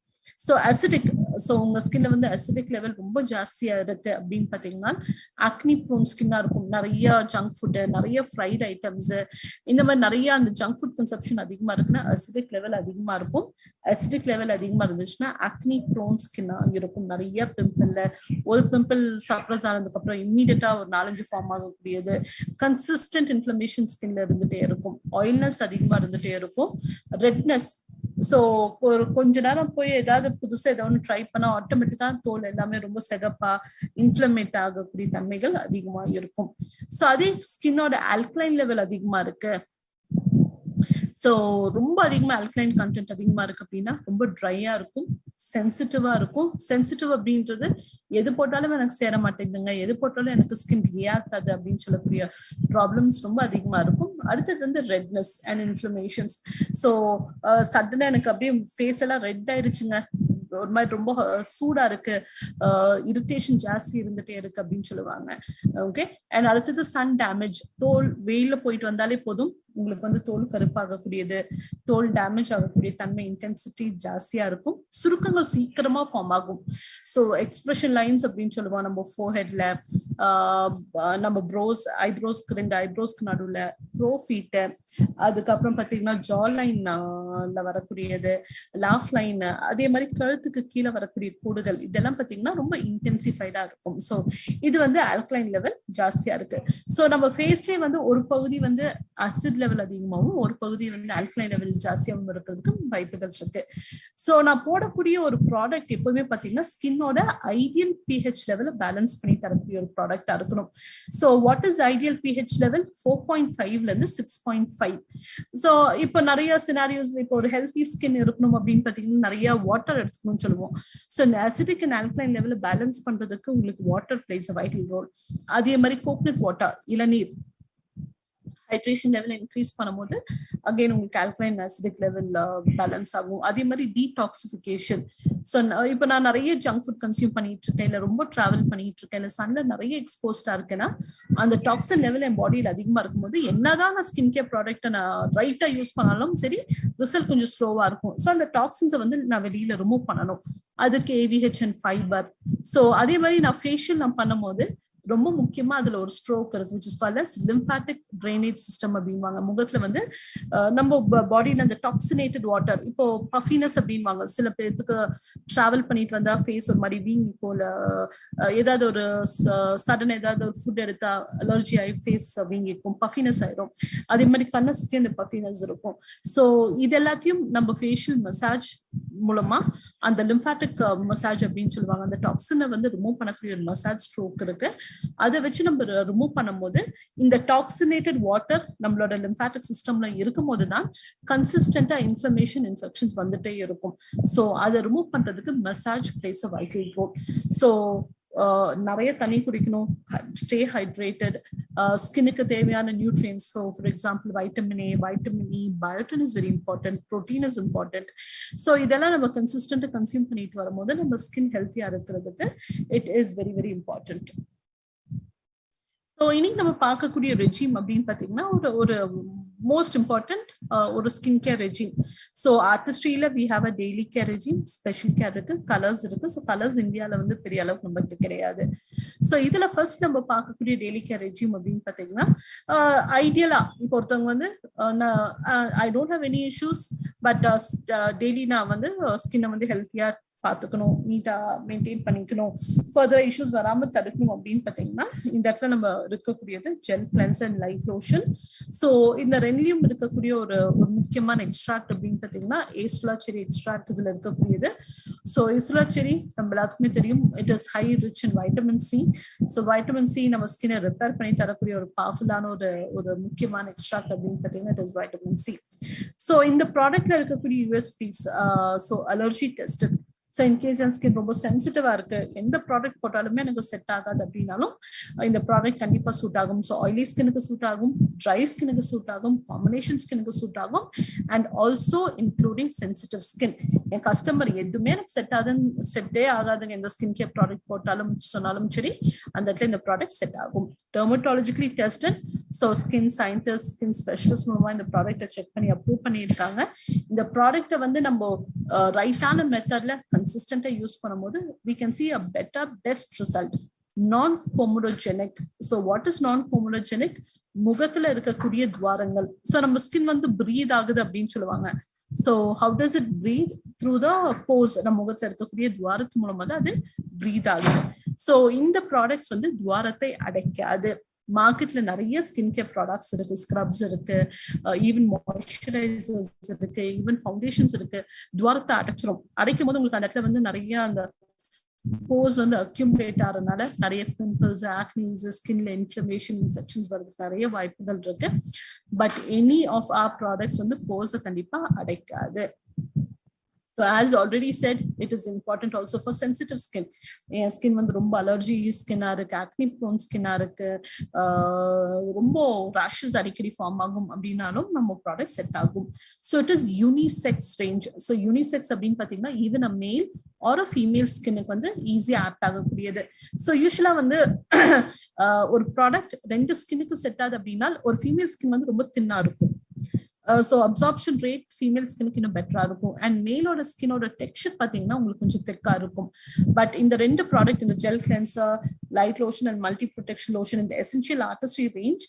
So acidic, so உங்க ஸ்கின்ல வந்து அசிடிக் லெவல் ரொம்ப ஜாஸ்தியா இருக்கு அப்படின்னு பாத்தீங்கன்னா ஆக்னி ப்ரோன் ஸ்கின்னா இருக்கும், நிறைய ஜங்க் ஃபுட், நிறைய ஃப்ரைட் ஐட்டம்ஸ், இந்த மாதிரி நிறைய அந்த ஜங்க் ஃபுட் கன்சப்ஷன் அதிகமா இருக்குன்னா அசிடிக் லெவல் அதிகமா இருக்கும். அசிடிக் லெவல் அதிகமா இருந்துச்சுன்னா ஆக்னி ப்ரோன் ஸ்கின்னா இருக்கும், நிறைய பிம்பிள், ஒரு பிம்பிள் சப்ரஸ் ஆனதுக்கு அப்புறம் இம்மீடியட்டா ஒரு 4-5 ஃபார்ம் ஆகக்கூடியது, கன்சிஸ்டன்ட் இன்ஃப்ளமேஷன் ஸ்கின்ல இருந்துட்டே இருக்கும், ஆயில்னஸ் அதிகமா இருந்துட்டே இருக்கும், ரெட்னஸ். ஸோ கொஞ்ச நேரம் போய் ஏதாவது புதுசா ஏதாவது ட்ரை பண்ணா ஆட்டோமேட்டிக்கா தோல் எல்லாமே ரொம்ப செகப்பா இன்ஃப்ளமேட் ஆகக்கூடிய தன்மைகள் அதிகமா இருக்கும். ஸோ அதே ஸ்கின்னோட ஆல்கலைன் லெவல் அதிகமா இருக்கு, ஸோ ரொம்ப அதிகமா ஆல்கலைன் கண்டென்ட் அதிகமா இருக்கு அப்படின்னா ரொம்ப ட்ரையா இருக்கும், சென்சிட்டிவா இருக்கும். சென்சிட்டிவ் அப்படின்றது எது போட்டாலும் எனக்கு சேர மாட்டேங்குதுங்க, எது போட்டாலும் எனக்கு ஸ்கின் ரியாக்ட் ஆகுது அப்படின்னு சொல்லக்கூடிய ப்ராப்ளம்ஸ் ரொம்ப அதிகமா இருக்கும். அடுத்தது வந்து ரெட்னஸ் அண்ட் இன்ஃப்ளமேஷன்ஸ். ஸோ சடனா எனக்கு அப்படியே ஃபேஸ் எல்லாம் ரெட் ஆயிருச்சுங்க, ஒரு மாதிரி ரொம்ப சூடா இருக்கு, இரிட்டேஷன் ஜாஸ்தி இருந்துட்டே இருக்கு அப்படின்னு சொல்லுவாங்க. ஓகே. அண்ட் அடுத்தது சன் டேமேஜ். தோல் வெயில போயிட்டு வந்தாலே போதும் உங்களுக்கு வந்து தோல் கருப்பாகக்கூடியது, தோல் டேமேஜ் ஆகக்கூடிய தன்மை, இன்டென்சிட்டி ஜாஸ்தியா இருக்கும். சுருக்கங்கள் சீக்கிரமா ஃபார்ம் ஆகும். ஸோ எக்ஸ்பிரஷன் லைன்ஸ் அப்படின்னு சொல்லுவோம் நம்ம ஃபோர்ஹெட்ல, நம்ம ப்ரோஸ், ஐப்ரோஸ்க்கு 2 ஐப்ரோஸ்க்கு நடுவுல, ப்ரோஃபீட்டு, அதுக்கப்புறம் பார்த்தீங்கன்னா ஜா லைன்ல வரக்கூடியது, லாஃப் லைன், அதே மாதிரி கழுத்துக்கு கீழே வரக்கூடிய கூடுதல், இதெல்லாம் பார்த்தீங்கன்னா ரொம்ப இன்டென்சிஃபைடா இருக்கும். ஸோ இது வந்து ஆல்கலைன் லெவல் ஜாஸ்தியா இருக்கு. ஸோ நம்ம ஃபேஸ்லேயே வந்து ஒரு பகுதி வந்து அசிட் லெவல் அதிகமாகவும் ஒரு பகுதி வந்து ஆல்கலைன் லெவல் ஜாஸ்தியாகவும் இருக்கிறதுக்கு வாய்ப்புகள் இருக்கு. ஸோ நான் போடக்கூடிய ஒரு ப்ராடக்ட் எப்பவுமே பார்த்தீங்கன்னா ஸ்கின்னோட ஐடியல் பிஹெச் லெவலை பேலன்ஸ் பண்ணி தரக்கூடிய ஒரு ப்ராடக்டா இருக்கணும். So what is ideal pH level? 4.5ல இருந்து 6.5. ஸோ இப்போ நிறைய சினாரியோஸ், இப்போ ஒரு ஹெல்த்தி ஸ்கின் இருக்கணும் அப்படின்னு பார்த்தீங்கன்னா நிறைய வாட்டர் எடுத்துக்கணும்னு சொல்லுவோம். ஸோ இந்த அசிடிக் அண்ட் ஆல்கலைன் லெவலை பேலன்ஸ் பண்றதுக்கு உங்களுக்கு water plays a vital role. அதே மாதிரி கோகனட் வாட்டர், இளநீர், ஹைட்ரேஷன் லெவல் இன்க்ரீஸ் பண்ணும்போது அகைன் உங்களுக்கு ஆல்கலைன் அசிடிக் லெவல் பேலன்ஸ் ஆகும். அதே மாதிரி டீடாக்சிஃபிகேஷன். ஸோ இப்போ நான் நிறைய ஜங்க் ஃபுட் கன்சியூம் பண்ணிட்டு இருக்கேன், இல்லை ரொம்ப டிராவல் பண்ணிட்டு இருக்கேன், இல்லை சன்ல நிறைய எக்ஸ்போஸ்டா இருக்கேன்னா அந்த டாக்ஸின் லெவல் என் பாடியில் அதிகமா இருக்கும்போது என்னதான் நான் ஸ்கின் கேர் ப்ராடக்ட்டை நான் ரைட்டா யூஸ் பண்ணாலும் சரி, ரிசல்ட் கொஞ்சம் ஸ்லோவா இருக்கும். ஸோ அந்த டாக்ஸின்ஸை வந்து நான் வெளியில ரிமூவ் பண்ணணும். அதுக்கு ஏவிஹெச் அண்ட் ஃபைபர். ஸோ அதே மாதிரி நான் ஃபேஷியல் நான் பண்ணும்போது ரொம்ப முக்கியமா அதுல ஒரு ஸ்ட்ரோக் இருக்கு, which is called as lymphatic drainage system அப்படின்வாங்க. முகத்துல வந்து நம்ம பாடியில அந்த டாக்ஸினேட்டட் வாட்டர், இப்போ பஃபினஸ் அப்படின்வாங்க. சில பேருக்கு டிராவல் பண்ணிட்டு வந்தா ஃபேஸ் ஒரு மாதிரி வீங்கி போல, ஏதாவது ஒரு சடன் ஏதாவது ஒரு ஃபுட் எடுத்தா அலர்ஜி ஆகி ஃபேஸ் வீங்கிக்கும், பஃபினஸ் ஆயிரும். அதே மாதிரி கண்ணை சுற்றி அந்த பஃபினஸ் இருக்கும். ஸோ இது எல்லாத்தையும் நம்ம ஃபேஷியல் மசாஜ் மூலமா, அந்த லிம்பாட்டிக் மசாஜ் அப்படின்னு சொல்லுவாங்க, அந்த டாக்ஸினை வந்து ரிமூவ் பண்ணக்கூடிய ஒரு மசாஜ் ஸ்ட்ரோக் இருக்கு. அதை வச்சு நம்ம ரிமூவ் பண்ணும் போது இந்த டாக்ஸினேட்டட் வாட்டர் நம்மளோட லிம்பாட்டிக் சிஸ்டம்ல இருக்கும் போதுதான் கன்சிஸ்டன்டா இன்ஃப்ளமேஷன், இன்ஃபெக்ஷன்ஸ் வந்துட்டே இருக்கும். ஸோ அதை ரிமூவ் பண்றதுக்கு massage plays a vital role. So நிறைய தண்ணி குடிக்கணும், ஸ்டே ஹைட்ரேட்டட், ஸ்கின்னுக்கு தேவையான nutrients, so for example vitamin A, vitamin E, biotin is very important, protein is important. So இதெல்லாம் நம்ம கன்சிஸ்டன்டா கன்சியூம் பண்ணிட்டு வரும்போது நம்ம ஸ்கின் ஹெல்த்தியா இருக்கிறதுக்கு it is very very important. So இன்னைக்கு நம்ம பார்க்கக்கூடிய ரெஜிம் அப்படின்னு பார்த்தீங்கன்னா ஒரு மோஸ்ட் இம்பார்ட்டன்ட் ஒரு ஸ்கின் கேர் ரெஜிம். ஸோ ஆர்டிஸ்ட்ரியில we have a daily care regime, special care இருக்கு, கலர்ஸ் இருக்கு. ஸோ கலர்ஸ் இந்தியாவில் வந்து பெரிய அளவுக்கு நம்மகிட்ட கிடையாது. ஸோ இதுல ஃபர்ஸ்ட் நம்ம பார்க்கக்கூடிய டெய்லி கேர் ரெஜிம் அப்படின்னு பார்த்தீங்கன்னா ஐடியலா இப்போ ஒருத்தவங்க வந்து I don't have any issues, but daily நான் வந்து ஸ்கின்னை வந்து ஹெல்த்தியா பார்த்துக்கணும், நீட்டா மெயின்டைன் பண்ணிக்கணும், ஃபர்தர் இஷ்யூஸ் வராமல் தடுக்கணும் அப்படின்னு பார்த்தீங்கன்னா இந்த இடத்துல நம்ம இருக்கக்கூடியது gel cleanser and light lotion. So இந்த ரெண்டுலையும் இருக்கக்கூடிய ஒரு முக்கியமான எக்ஸ்ட்ராக்ட் அப்படின்னு பார்த்தீங்கன்னா ஏசுலா செரி எக்ஸ்ட்ராக்ட் இதுல இருக்கக்கூடியது. ஸோ ஏசுலா செரி நம்ம எல்லாத்துக்குமே தெரியும், it is high rich in vitamin C. So vitamin C நம்ம ஸ்கின்னை ரிப்பேர் பண்ணி தரக்கூடிய ஒரு பவர்ஃபுல்லான ஒரு முக்கியமான எக்ஸ்ட்ராக்ட் அப்படின்னு பார்த்தீங்கன்னா it is vitamin C. So இந்த ப்ராடக்ட்ல இருக்கக்கூடிய USPs, so allergy tested. So in case என் ஸ்கின் ரொம்ப சென்சிட்டிவா இருக்கு, எந்த ப்ராடக்ட் போட்டாலுமே எனக்கு செட் ஆகாது அப்படின்னாலும் இந்த ப்ராடக்ட் கண்டிப்பா சூட் ஆகும். ஸோ ஆயிலி ஸ்கின்னுக்கு சூட் ஆகும், ட்ரை ஸ்கின்னுக்கு சூட் ஆகும், காம்பினேஷன் ஸ்கின்னுக்கு சூட் ஆகும், and also including sensitive skin. N customer எதுவுமே எனக்கு செட்டே ஆகாதுங்க, எந்த ஸ்கின் கேர் ப்ராடக்ட் போட்டாலும் சொன்னாலும் சரி அந்த இடத்துல இந்த ப்ராடக்ட் செட் ஆகும். Dermatologically tested. So skin scientist, skin specialist மூலமா இந்த ப்ராடக்ட்டை செக் பண்ணி அப்ரூவ் பண்ணியிருக்காங்க. இந்த ப்ராடக்ட்டை வந்து நம்ம ரைட்டான மெத்தட்ல கன்சிஸ்டன்டா யூஸ் பண்ணும்போது we can see a better best result. Non-comedogenic. So what is non-comedogenic? முகத்துல இருக்கக்கூடிய துவாரங்கள். ஸோ நம்ம ஸ்கின் வந்து பிரீத் ஆகுது அப்படின்னு சொல்லுவாங்க. So how does it breathe? Through the pores. நம்ம முகத்துல இருக்கக்கூடிய துவாரத்து மூலமா தான் அது பிரீத் ஆகுது. ஸோ இந்த ப்ராடக்ட்ஸ் வந்து துவாரத்தை அடைக்காது. மார்க்கெட்ல நிறைய ஸ்கின் கேர் ப்ராடக்ட்ஸ் இருக்கு, ஸ்க்ரப்ஸ் இருக்கு, ஈவன் மாய்ஸ்சரைசர்ஸ் இருக்கு, ஈவன் ஃபவுண்டேஷன்ஸ் இருக்கு. துவாரத்தை அடைக்கும் போது உங்களுக்கு அந்த இடத்துல வந்து நிறைய அந்த போஸ் வந்து அக்யூமுலேட் ஆகிறதுனால நிறைய பிம்பிள்ஸ், ஆக்னிஸ், ஸ்கின்ல இன்ஃப்ளமேஷன், இன்ஃபெக்ஷன்ஸ் வரதுக்கு நிறைய வாய்ப்புகள் இருக்கு. But any of our products வந்து போஸை கண்டிப்பா அடைக்காது. So as already said, it is important also for sensitive skin. Skin வந்து ரொம்ப அலர்ஜி ஸ்கின்னா இருக்கு, ஆக்னி ப்ரோன் ஸ்கின்னா இருக்கு, ரொம்ப ரேஷஸ் அடிக்கடி ஃபார்ம் ஆகும் அப்படின்னாலும் நம்ம ப்ராடக்ட் செட் ஆகும். So it is unisex range. So unisex அப்படின்னு பார்த்தீங்கன்னா even a male or a female ஸ்கின்னுக்கு வந்து ஈஸியா ஆப்ட் ஆகக்கூடியது. ஸோ யூஸ்வலா வந்து ஒரு ப்ராடக்ட் ரெண்டு ஸ்கின்னுக்கு செட் ஆகுது அப்படின்னா ஒரு ஃபீமேல் ஸ்கின் வந்து ரொம்ப தின்னா இருக்கும். ஸோ அப்சார்ப்ஷன் ரேட் ஃபீமேல் ஸ்கினுக்கு இன்னும் பெட்டரா இருக்கும். அண்ட் மேலோட ஸ்கினோட டெக்ஸ்சர் பார்த்தீங்கன்னா உங்களுக்கு கொஞ்சம் தெக்கா இருக்கும். பட் இந்த ரெண்டு ப்ராடக்ட், இந்த gel cleanser, light lotion and multi protection lotion, இந்த essential Artistry range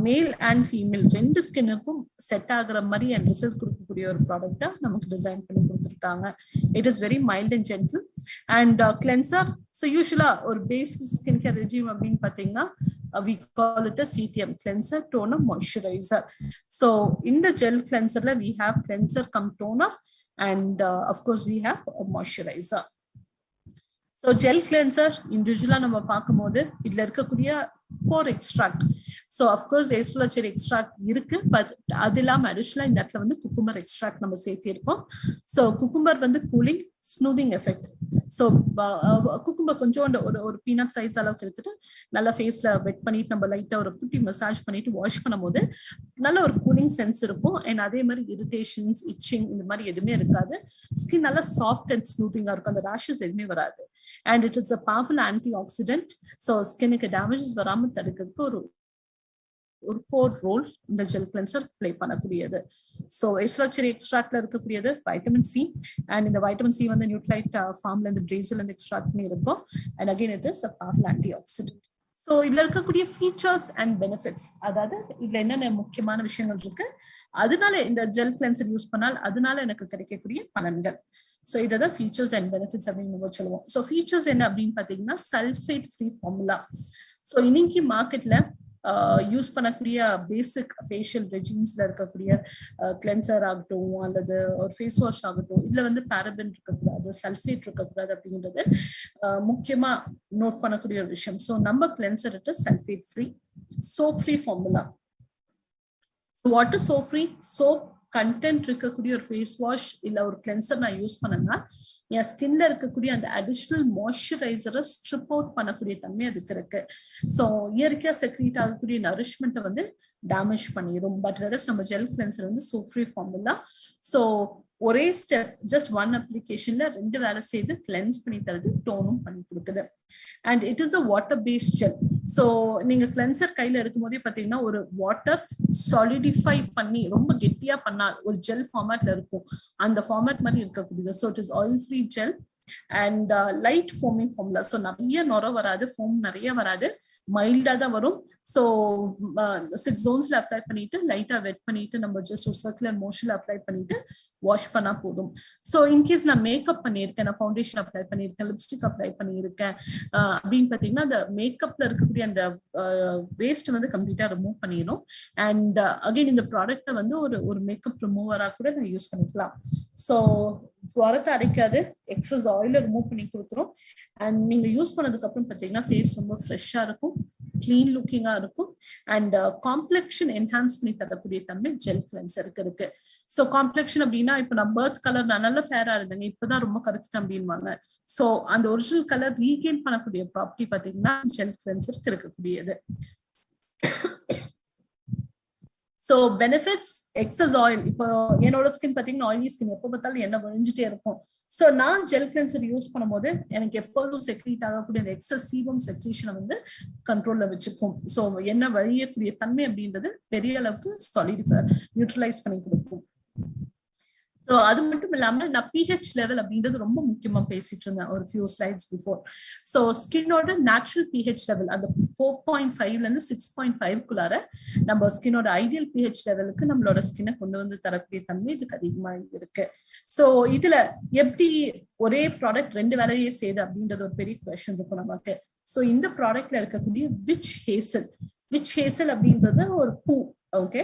male and female ரெண்டு ஸ்கின்னுக்கும் செட் ஆகுற மாதிரி அண்ட் ரிசல்ட் கொடுக்கக்கூடிய ஒரு ப்ராடக்டா நமக்கு டிசைன் பண்ணி கொடுத்துருக்காங்க. It is very mild and gentle. And cleanser, so யூஸ்வலா ஒரு பேசிக் ஸ்கின் கேர் ரெஜிம் அப்படின்னு பார்த்தீங்கன்னா we call it a CTM, cleanser, toner, moisturizer. So in the gel cleanser we have cleanser cum toner, and of course we have a moisturizer. So gel cleanser individually நம்ம பார்க்கும்போது இதுல இருக்கக்கூடிய core extract, so of course எஸ்ட்ரோலச்சரி extract இருக்கு, but அது இல்லாமல் அடிஷனலா இந்த இடத்துல வந்து குக்கும்பர் எக்ஸ்ட்ராக்ட் நம்ம சேர்த்திருக்கோம். ஸோ குக்கும்பர் வந்து cooling smoothing effect. So cucumber கொஞ்சோண்டு ஒரு பீனட் சைஸ் அளவுக்கு எடுத்துட்டு நல்லா ஃபேஸ்ல வெட் பண்ணிட்டு நம்ம லைட்டா ஒரு குட்டி மசாஜ் பண்ணிட்டு வாஷ் பண்ணும்போது நல்ல ஒரு கூலிங் சென்ஸ் இருக்கும். அண்ட் அதே மாதிரி இரிட்டேஷன்ஸ், இச்சிங் இந்த மாதிரி எதுவுமே இருக்காது. ஸ்கின் நல்லா சாஃப்ட் அண்ட் ஸ்மூத்திங்கா இருக்கும், அந்த ரேஷஸ் எதுவுமே வராது. And it is a powerful anti accident. So ஸ்கின்னுக்கு டேமேஜஸ் வராம தடுக்கிறதுக்கு ஒரு கோர் ரோல் இந்த ஜெல் கிளென்சர் பிளே பண்ணக்கூடியது. ஸோ எஸ்ட்ரோலச்சரி எக்ஸ்ட்ராக்ட்ல இருக்கக்கூடியது வைட்டமின் சி, அண்ட் இந்த வைட்டமின் சி வந்து நியூட்ரைட் ஃபார்ம்ல இருந்து பிரேசில் இருந்து எக்ஸ்ட்ராக்ட் பண்ணி இருக்கும். And again it is a powerful anti accident. So இதுல இருக்கக்கூடிய ஃபீச்சர்ஸ் அண்ட் பெனிஃபிட்ஸ், அதாவது இதுல என்னென்ன முக்கியமான விஷயங்கள் இருக்கு, அதனால இந்த ஜெல் கிளென்சர் யூஸ் பண்ணால் அதனால எனக்கு கிடைக்கக்கூடிய பலன்கள். ஸோ இதான் ஃபீச்சர்ஸ் அண்ட் பெனிஃபிட்ஸ் அப்படின்னு நம்ம சொல்லுவோம். ஸோ ஃபீச்சர்ஸ் என்ன அப்படின்னு பாத்தீங்கன்னா சல்ஃபேட் ஃப்ரீ ஃபார்முலா. ஸோ இன்னைக்கு மார்க்கெட்ல யூஸ் பண்ணக்கூடிய பேசிக் ஃபேஷியல் ரெஜிம்ஸ்ல இருக்கக்கூடிய கிளென்சர் ஆகட்டும் அல்லது ஒரு ஃபேஸ் வாஷ் ஆகட்டும், இதுல வந்து பாரபன் இருக்கக்கூடாது, சல்ஃபேட் இருக்கக்கூடாது அப்படின்றது முக்கியமா நோட் பண்ணக்கூடிய ஒரு விஷயம். ஸோ நம்ம cleanser it is sulphate free, soap free formula. What is soap free? Soap content இருக்கக்கூடிய ஒரு ஃபேஸ் வாஷ் இல்ல ஒரு கிளென்சர் நான் யூஸ் பண்ணேன்னா என் ஸ்கின்ல இருக்கக்கூடிய அந்த அடிஷனல் மாய்ஸ்சரைசரை ஸ்ட்ரிப் அவுட் பண்ணக்கூடிய தன்மை அதுக்கு இருக்கு. ஸோ இயற்கையா செக்ரீட் ஆகக்கூடிய நரிஷ்மெண்ட்டை வந்து டேமேஜ் பண்ணிடும். பட் நம்ம ஜெல் கிளென்சர் வந்து சோப் ஃப்ரீ ஃபார்முலா. ஸோ ஒரே ஸ்டெப், ஜஸ்ட் ஒன் அப்ளிகேஷன்ல ரெண்டு வேலை செய்து கிளென்ஸ் பண்ணி தருது, டோனும் பண்ணி கொடுக்குது. And it is a water based gel. So நீங்க கிளென்சர் கையில எடுக்கும் போதே பாத்தீங்கன்னா ஒரு வாட்டர் சாலிடிஃபை பண்ணி ரொம்ப கெட்டியா பண்ணா ஒரு ஜெல் ஃபார்மேட்ல இருக்கும், அந்த ஃபார்மேட் மாதிரி இருக்கக்கூடியது. So it is oil free gel and light foaming formula. So நிறைய நுர வராது, ஃபோம் நிறைய வராது, மைல்டா தான் வரும். ஸோ 6 zonesல அப்ளை பண்ணிட்டு லைட்டா வெட் பண்ணிட்டு நம்ம ஜஸ்ட் ஒரு சர்க்குலர் மோஷன்ல அப்ளை பண்ணிட்டு வாஷ் பண்ணா போதும். ஸோ இன்கேஸ் நான் மேக்கப் பண்ணியிருக்கேன், நான் ஃபவுண்டேஷன் அப்ளை பண்ணியிருக்கேன், லிப்ஸ்டிக் அப்ளை பண்ணியிருக்கேன் அப்படின்னு பாத்தீங்கன்னா அந்த மேக்கப்ல இருக்கக்கூடிய அந்த வேஸ்ட் வந்து கம்ப்ளீட்டா ரிமூவ் பண்ணிடும். அண்ட் அகைன் இந்த ப்ராடக்ட்டை வந்து ஒரு மேக்கப் ரிமூவரா கூட நான் யூஸ் பண்ணிக்கலாம். ஸோ வரத்தை அடைக்காது, எக்ஸஸ் ஆயில ரிமூவ் பண்ணி கொடுத்துரும். அண்ட் நீங்க யூஸ் பண்ணதுக்கு அப்புறம் பாத்தீங்கன்னா ஃபேஸ் ரொம்ப ஃப்ரெஷ்ஷா இருக்கும், கிளீன் லுக்கிங்கா இருக்கும். அண்ட் காம்ப்ளெக்ஷன் என்ஹான்ஸ் பண்ணி தரக்கூடிய தன்மை ஜெல் கிளென்சருக்கு இருக்கு. ஸோ காம்ப்ளெக்ஷன் அப்படின்னா இப்ப நான் பர்த் கலர் நான் நல்ல ஃபேரா இருந்தேங்க, இப்பதான் ரொம்ப கருத்துட்டேன் அப்படின்வாங்க. ஸோ அந்த ஒரிஜினல் கலர் ரீகெயின் பண்ணக்கூடிய ப்ராப்பர்ட்டி பாத்தீங்கன்னா ஜெல் கிளென்சருக்கு இருக்கக்கூடியது. So benefits, excess oil. இப்போ என்னோட ஸ்கின் பாத்தீங்கன்னா ஆயிலி ஸ்கின், எப்போ பார்த்தாலும் எண்ணெய் வழிஞ்சிட்டே இருக்கும். ஸோ நான் ஜெல் கிளென்சர் யூஸ் பண்ணும்போது எனக்கு எப்போதும் செக்ரீட் ஆகக்கூடிய அந்த எக்ஸஸ் சீபம் செக்ரீஷனை வந்து கண்ட்ரோல்ல வச்சுக்கும். ஸோ எண்ணெய் வழியக்கூடிய தன்மை அப்படின்றது பெரிய அளவுக்கு சாலிடிஃபை நியூட்ரலைஸ் பண்ணி கொடுக்கும். ஸோ அது மட்டும் இல்லாம நான் பிஹெச் லெவல் அப்படின்றது ரொம்ப முக்கியமா பேசிட்டு இருந்தேன் ஒரு ஃபியூ ஸ்லைட்ஸ் பிஃபோர். ஸோ ஸ்கின்னோட நேச்சுரல் பிஹெச் லெவல் அந்த 4.5ல இருந்து 6.5க்குள்ளார நம்ம ஸ்கின்னோட ஐடியல் பிஹெச் லெவலுக்கு நம்மளோட ஸ்கின்னை கொண்டு வந்து தரக்கூடிய தன்மை இதுக்கு அதிகமா இருக்கு. ஸோ இதுல எப்படி ஒரே ப்ராடக்ட் ரெண்டு வேலையே செய்யுது அப்படின்றது ஒரு பெரிய கொஸ்டின் இருக்கும் நமக்கு. ஸோ இந்த ப்ராடக்ட்ல இருக்கக்கூடிய விச் ஹேசல் அப்படின்றது ஒரு பூ, ஓகே,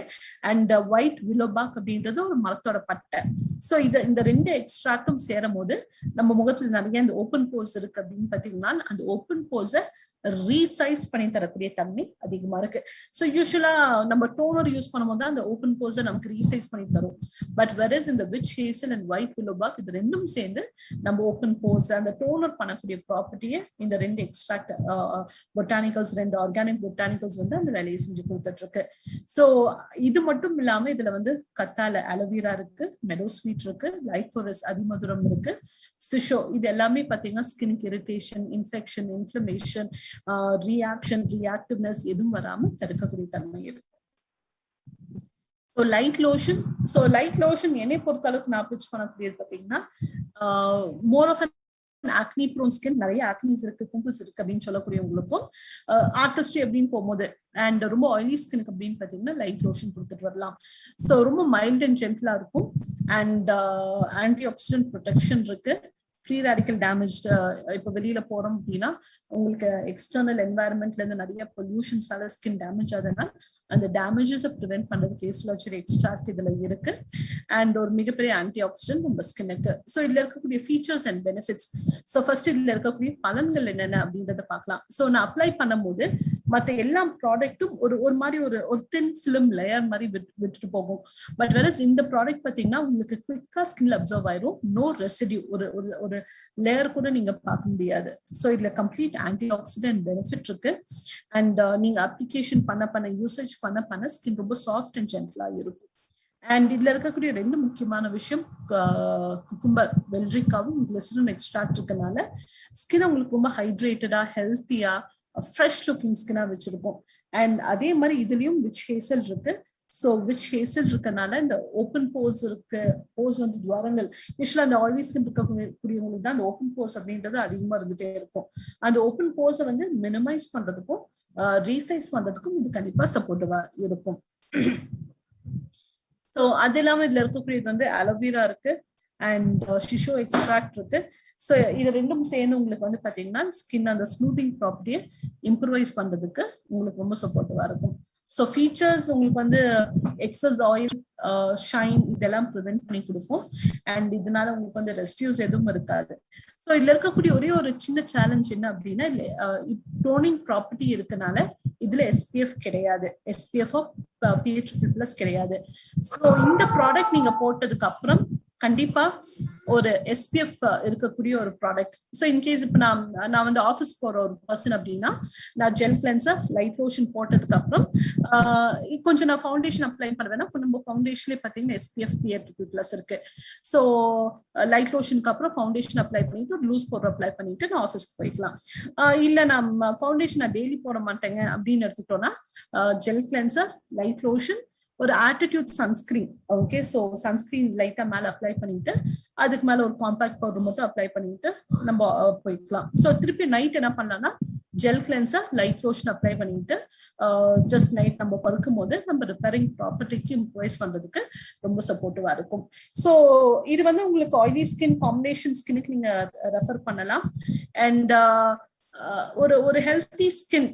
அண்ட் ஒயிட் வில்லோபாக் அப்படின்றது ஒரு மரத்தோட பட்டை. ஸோ இந்த ரெண்டு எக்ஸ்ட்ராக்டும் சேரும் போது நம்ம முகத்துல நிறைய இந்த ஓப்பன் போர்ஸ் இருக்கு அப்படின்னு பாத்தீங்கன்னா அந்த ஓப்பன் போர்ஸை ரீசைஸ் பண்ணி தரக்கூடிய தன்மை அதிகமா இருக்கு. ஸோ யூஸ்வலா நம்ம டோனர் யூஸ் பண்ணும்போது தான் அந்த ஓப்பன் போர்ஸை நமக்கு ரீசைஸ் பண்ணி தரும். பட் வெரஸ் இந்த which hazel and white willow park இது ரெண்டும் சேர்ந்து நம்ம ஓப்பன் போர்ஸ் அந்த டோனர் பண்ணக்கூடிய ப்ராப்பர்ட்டியை இந்த 2 எக்ஸ்ட்ராக்ட் பொட்டானிக்கல்ஸ் 2 ஆர்கானிக் பொட்டானிக்கல்ஸ் வந்து அந்த வேலையை செஞ்சு கொடுத்துட்டு இருக்கு. ஸோ இது மட்டும் இல்லாம இதுல வந்து கத்தால அலோவேரா இருக்கு, மெடோ ஸ்வீட் இருக்கு, லைகோரஸ் அதிமதுரம் இருக்கு, சிஷோ இது எல்லாமே பாத்தீங்கன்னா skin irritation, infection, inflammation, reaction, reactiveness எதுவும் வராம தடுக்கக்கூடிய தன்மை இருக்கு. லைட் லோஷன் என்னை பொறுத்த அளவுக்கு நான் பிச் பண்ணக்கூடியது பாத்தீங்கன்னா more of acne prone skin, நிறைய ஆக்னிஸ் இருக்கு, பிம்பிள்ஸ் இருக்கு அப்படின்னு சொல்லக்கூடியவங்களுக்கும் ஆர்டிஸ்ட்ரி அப்படின்னு போகும்போது அண்ட் ரொம்ப ஆயிலி ஸ்கினுக்கு அப்படின்னு பாத்தீங்கன்னா லைட் லோஷன் கொடுத்துட்டு வரலாம். ஸோ ரொம்ப மைல்ட் அண்ட் ஜென்டிலா இருக்கும் அண்ட் ஆன்டி ஆக்சிடென்ட் ப்ரொடெக்ஷன் இருக்கு. ஃப்ரீ ரேடிக்கல் டேமேஜ் இப்போ வெளியில போறோம் அப்படின்னா உங்களுக்கு எக்ஸ்டர்னல் என்வாயர்மெண்ட்ல இருந்து நிறைய பொல்யூஷன்ஸ்னால ஸ்கின் டேமேஜ் ஆகுதுன்னா அந்த டேமேஜஸை ப்ரிவென்ட் பண்றது ஃபேஸ்லோச்சரி எக்ஸ்ட்ராக்ட் இதுல இருக்கு அண்ட் ஒரு மிகப்பெரிய ஆன்டி ஆக்சிடென்ட் நம்ம ஸ்கின்னுக்கு. ஸோ இதுல இருக்கக்கூடிய features and benefits. So first இதுல இருக்கக்கூடிய பலன்கள் என்னென்ன அப்படின்றத பார்க்கலாம். ஸோ நான் அப்ளை பண்ணும்போது மற்ற எல்லா ப்ராடக்ட்டும் ஒரு மாதிரி ஒரு தின் ஃபிலிம் லேயர் மாதிரி விட்டுட்டு போகும். பட் வெரஸ் இந்த ப்ராடக்ட் பார்த்தீங்கன்னா உங்களுக்கு குவிக்கா ஸ்கின்ல அப்சர்வ் ஆயிரும். நோ ரெசிடியூ, ஒரு லேயர் கூட நீங்க பார்க்க முடியாது. ஸோ இதுல கம்ப்ளீட் ஆன்டி ஆக்சிடென்ட் பெனிஃபிட் இருக்கு அண்ட் நீங்க அப்ளிகேஷன் பண்ண யூசேஜ் பண்ண ஸ்கின் ரொம்ப சாஃப்ட் அண்ட் ஜென்டிலா இருக்கும். அண்ட் இதுல இருக்கக்கூடிய 2 முக்கியமான விஷயம், குக்கும்பர், வெள்ளரிக்காவும் கிளிசரின் எக்ஸ்ட்ராக்ட் இருக்கனால ஸ்கின் உங்களுக்கு ரொம்ப ஹைட்ரேட்டடா, ஹெல்த்தியா, ஃப்ரெஷ் லுக்கிங் ஸ்கின்னா வச்சிருக்கும். அண்ட் அதே மாதிரி இதுலயும் விச் ஹேசல் இருக்கு. ஸோ விச் ஹேசல் இருக்கனால இந்த ஓப்பன் போர்ஸ் இருக்கு, போர்ஸ் வந்து துவாரங்கள் யூஸ்வலா அந்த ஆயிலி ஸ்கின் இருக்கக்கூடியவங்களுக்கு தான் அந்த ஓப்பன் போர்ஸ் அப்படின்றது அதிகமா இருந்துட்டே இருக்கும். அந்த ஓப்பன் போர்ஸை வந்து மினிமைஸ் பண்றதுக்கும் ரீசைஸ் பண்றதுக்கும் இது கண்டிப்பா சப்போர்ட்டிவா இருக்கும். ஸோ அது இல்லாம இதுல இருக்கக்கூடியது வந்து அலோவேரா இருக்கு அண்ட் ஷிஷோ எக்ஸ்ட்ராக்ட் இருக்கு. ஸோ இது ரெண்டும் சேர்ந்து உங்களுக்கு வந்து பாத்தீங்கன்னா ஸ்கின் அந்த ஸ்மூத்திங் ப்ராப்பர்ட்டியை இம்ப்ரூவைஸ் பண்றதுக்கு உங்களுக்கு ரொம்ப சப்போர்ட்டிவா இருக்கும். ஸோ ஃபீச்சர்ஸ் உங்களுக்கு வந்து எக்ஸஸ் ஆயில், ஷைன் இதெல்லாம் ப்ரிவென்ட் பண்ணி கொடுக்கும் அண்ட் இதனால உங்களுக்கு வந்து ரெஸ்டியூஸ் எதுவும் இருக்காது. ஸோ இதுல இருக்கக்கூடிய ஒரே ஒரு சின்ன சேலஞ்ச் என்ன அப்படின்னா டோனிங் ப்ராப்பர்ட்டி இருக்கனால இதுல SPF கிடையாது, SPF PA++ கிடையாது. ஸோ இந்த ப்ராடக்ட் நீங்க போட்டதுக்கு அப்புறம் கண்டிப்பா ஒரு SPF இருக்கக்கூடிய ஒரு ப்ராடக்ட். ஸோ இன்கேஸ் இப்போ நான் வந்து ஆஃபீஸ் போற ஒரு பர்சன் அப்படின்னா நான் ஜெல் கிளென்சர், லைட் லோஷன் போட்டதுக்கு அப்புறம் கொஞ்சம் நான் ஃபவுண்டேஷன் அப்ளை பண்ணுவேன்னா நம்ம ஃபவுண்டேஷன்லேயே பார்த்தீங்கன்னா SPF PA++ இருக்கு. ஸோ லைட் லோஷனுக்கு அப்புறம் ஃபவுண்டேஷன் அப்ளை பண்ணிட்டு ஒரு லூஸ் பவுடர் அப்ளை பண்ணிட்டு நான் ஆஃபீஸ்க்கு போய்க்கலாம். இல்லை நம்ம ஃபவுண்டேஷன் நான் டெய்லி போட மாட்டேங்க அப்படின்னு எடுத்துக்கிட்டோம்னா ஜெல் கிளென்சர், லைட் லோஷன், ஒரு attitude sunscreen. Okay, so sunscreen லைட்டா மேல அப்ளை பண்ணிட்டு அதுக்கு மேல ஒரு காம்பாக்ட் பவுடர் மட்டும் அப்ளை பண்ணிட்டு நம்ம போய்க்கலாம். ஸோ திருப்பி நைட் என்ன பண்ணலாம்னா gel cleanser, light lotion apply பண்ணிட்டு ஜஸ்ட் நைட் நம்ம படுக்கும் போது நம்ம ரிப்பேரிங் ப்ராப்பர்ட்டிக்கு இம்ப்ரூவைஸ் பண்றதுக்கு ரொம்ப சப்போர்ட்டிவா இருக்கும். ஸோ இது வந்து உங்களுக்கு ஆயிலி ஸ்கின், காம்பினேஷன் ஸ்கின்னுக்கு நீங்க ரெஃபர் பண்ணலாம். அண்ட் ஒரு ஹெல்த்தி ஸ்கின்,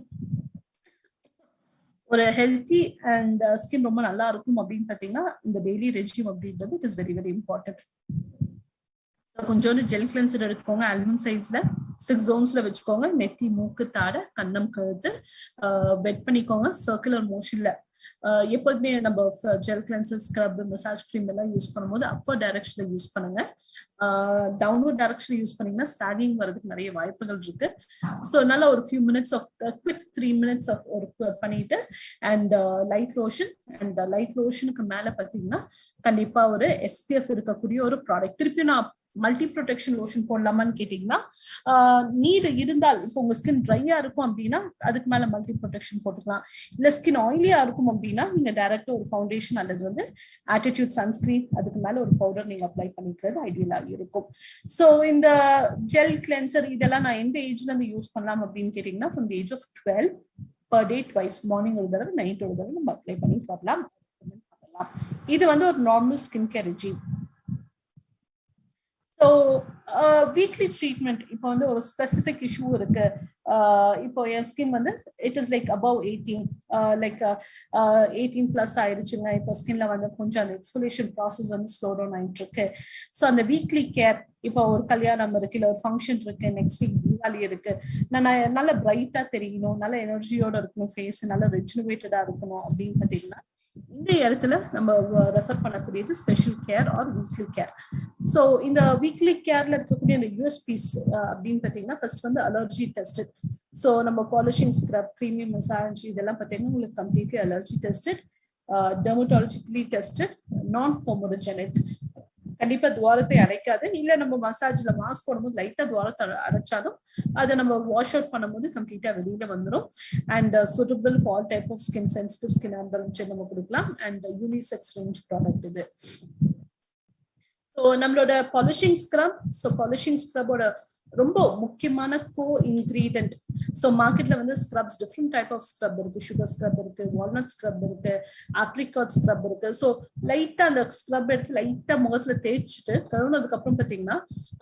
ஒரு ஹெல்த்தி அண்ட் ஸ்கின் ரொம்ப நல்லா இருக்கும் அப்படின்னு பாத்தீங்கன்னா இந்த டெய்லி ரெஜிம் அப்படின்றது it is very very important. கொஞ்சோண்டு ஜெல் கிளென்சர் எடுத்துக்கோங்க, ஆல்மண்ட் சைஸ்ல 6 ஜோன்ஸ்ல வச்சுக்கோங்க. நெத்தி, மூக்கு, தாடை, கன்னம், கழுத்து வெட் பண்ணிக்கோங்க சர்க்குலர் மோஷன்ல. எப்போதுமே நம்ம gel cleanser, scrub, massage cream எல்லாம் யூஸ் பண்ணும்போது அப்பர் டைரக்ஷன்ல யூஸ் பண்ணுங்க. டவுன்வர்ட் டைரக்ஷன்ல யூஸ் பண்ணீங்கன்னா சாகிங் வரதுக்கு நிறைய வாய்ப்புகள் இருக்கு. ஸோ நல்ல ஒரு few minutes of quick 3 minutes of ஒரு பண்ணிட்டு and light lotion and light லோஷனுக்கு மேல பாத்தீங்கன்னா கண்டிப்பா ஒரு SPF இருக்கக்கூடிய ஒரு ப்ராடக்ட். திருப்பி நான் மல்டி ப்ரொடெக்ஷன் லோஷன் போடலாமான்னு கேட்டீங்கன்னா நீடு இருந்தால், இப்போ உங்க ஸ்கின் ட்ரையா இருக்கும் அப்படின்னா அதுக்கு மேல மல்டி ப்ரொடெக்ஷன் போட்டுக்கலாம். இல்ல ஸ்கின் ஆயிலியா இருக்கும் அப்படின்னா நீங்க டைரக்டா ஒரு ஃபவுண்டேஷன் அல்லது வந்து ஆட்டிடியூட் சன்ஸ்கிரீன் அதுக்கு மேல ஒரு பவுடர் நீங்க அப்ளை பண்ணிக்கிறது ஐடியலாக இருக்கும். ஸோ இந்த ஜெல் கிளென்சர் இதெல்லாம் நான் எந்த ஏஜ்ல இருந்து யூஸ் பண்ணலாம் அப்படின்னு கேட்டீங்கன்னா from the age of 12 per day twice, morning ஒரு தடவை, நைட் ஒரு தடவை நம்ம அப்ளை பண்ணி வரலாம். இது வந்து ஒரு normal skin care regime. So weekly treatment, இப்போ வந்து ஒரு ஸ்பெசிஃபிக் இஷ்யூ இருக்கு. இப்போ என் ஸ்கின் வந்து it is like above 18, like 18+ ஆயிடுச்சுங்க. இப்போ ஸ்கின்ல வந்து கொஞ்சம் அந்த எக்ஸ்ஃபோலியேஷன் ப்ராசஸ் வந்து ஸ்லோ டவுன் ஆயிட்டு இருக்கு. ஸோ அந்த வீக்லி கேர், இப்போ ஒரு கல்யாணம் இருக்கு, இல்லை ஒரு ஃபங்க்ஷன் இருக்கு, நெக்ஸ்ட் வீக் பின்னாடி இருக்கு, நான் நல்ல பிரைட்டா தெரியணும், நல்ல எனர்ஜியோட இருக்கணும், ஃபேஸ் நல்ல ரெஜுனவேட்டடா இருக்கணும் அப்படின்னு பாத்தீங்கன்னா இந்த இடத்துல நம்ம ரெஃபர் பண்ணக்கூடியது special care R weekly care. So இந்த வீக்லி கேர்ல இருக்கக்கூடிய இந்த யூஎஸ்பிஸ் அப்படின்னு பாத்தீங்கன்னா ஃபர்ஸ்ட் வந்து அலர்ஜி டெஸ்டட். ஸோ நம்ம பாலிஷிங் ஸ்க்ரப், கிரீமி மசாஜ் இதெல்லாம் பார்த்தீங்கன்னா உங்களுக்கு completely allergy tested, dermatologically tested, நான் கோமோடோஜெனிக். கண்டிப்பா துவாரத்தை அடைக்காது. இல்ல நம்ம மசாஜ்ல மாஸ்க் போடும்போது லைட்டா துவாரத்தை அடைச்சாலும் அதை நம்ம வாஷ் அவுட் பண்ணும்போது கம்ப்ளீட்டா வெளியில வந்துடும். And suitable for all type of skin, sensitive skin இருந்தாலும் சரி நம்ம கொடுக்கலாம். அண்ட் யூனிசெக்ஸ் ரேஞ்ச் ப்ராடக்ட் இது. ஸோ நம்மளோட பாலிஷிங் ஸ்க்ரப், ஸோ பாலிஷிங் ஸ்க்ரப்போட ரொம்ப முக்கியமான கோ இன்கிரீடியன்ட். ஸோ மார்க்கெட்ல வந்து scrubs different type of scrub இருக்கு. சுகர் ஸ்க்ரப் இருக்கு, வால்நட் ஸ்க்ரப் இருக்கு, ஆப்ரிகாட் ஸ்க்ரப் இருக்கு. ஸோ லைட்டா அந்த ஸ்க்ரப் எடுத்து லைட்டா முகத்துல தேய்ச்சிட்டு கழுவுனதுக்கு அப்புறம் பாத்தீங்கன்னா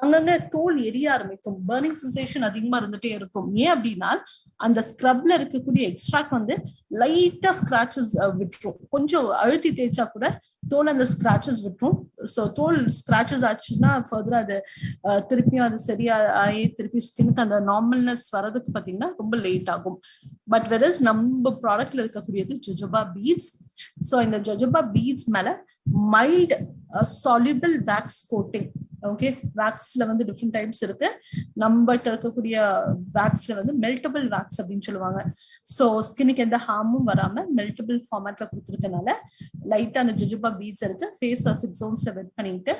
அங்கங்க தோல் எரிய ஆரம்பிக்கும், பர்னிங் சென்சேஷன் அதிகமா இருந்துட்டே இருக்கும். ஏன் அப்படின்னா அந்த ஸ்க்ரப்ல இருக்கக்கூடிய எக்ஸ்ட்ராக்ட் வந்து லைட்டா ஸ்கிராச்சஸ் விட்டுரும். கொஞ்சம் அழுத்தி தேய்ச்சா கூட தோல் அந்த ஸ்கிராச்சஸ் விட்டுரும். ஸோ தோல் ஸ்கிராச்சஸ் ஆச்சுன்னா ஃபர்தரா அது திருப்பியும் அது சரியா ஆகி திருப்பி ஸ்கின்னுக்கு அந்த நார்மல்னஸ் வரதுக்கு பாத்தீங்கன்னா ரொம்ப லேட் ஆகும். பட் வெரஸ் நம்ம ப்ராடக்ட்ல இருக்கக்கூடியது ஜொஜோபா பீட்ஸ். ஸோ இந்த ஜொஜோபா பீட்ஸ் மேல mild soluble wax coating. Okay, வேக்ஸ்ல வந்து டிஃப்ரெண்ட் டைப்ஸ் இருக்கு. நம்மகிட்ட இருக்கக்கூடிய வேக்ஸ்ல வந்து மெல்டபிள் வேக்ஸ் அப்படின்னு சொல்லுவாங்க. ஸோ ஸ்கின்னுக்கு எந்த ஹார்மும் வராம மெல்டபிள் ஃபார்மேட்ல கொடுத்துருக்கனால லைட்டா அந்த ஜொஜோபா பீட்ஸ் இருக்கு ஃபேஸ் 6 zonesல வெட் பண்ணிட்டு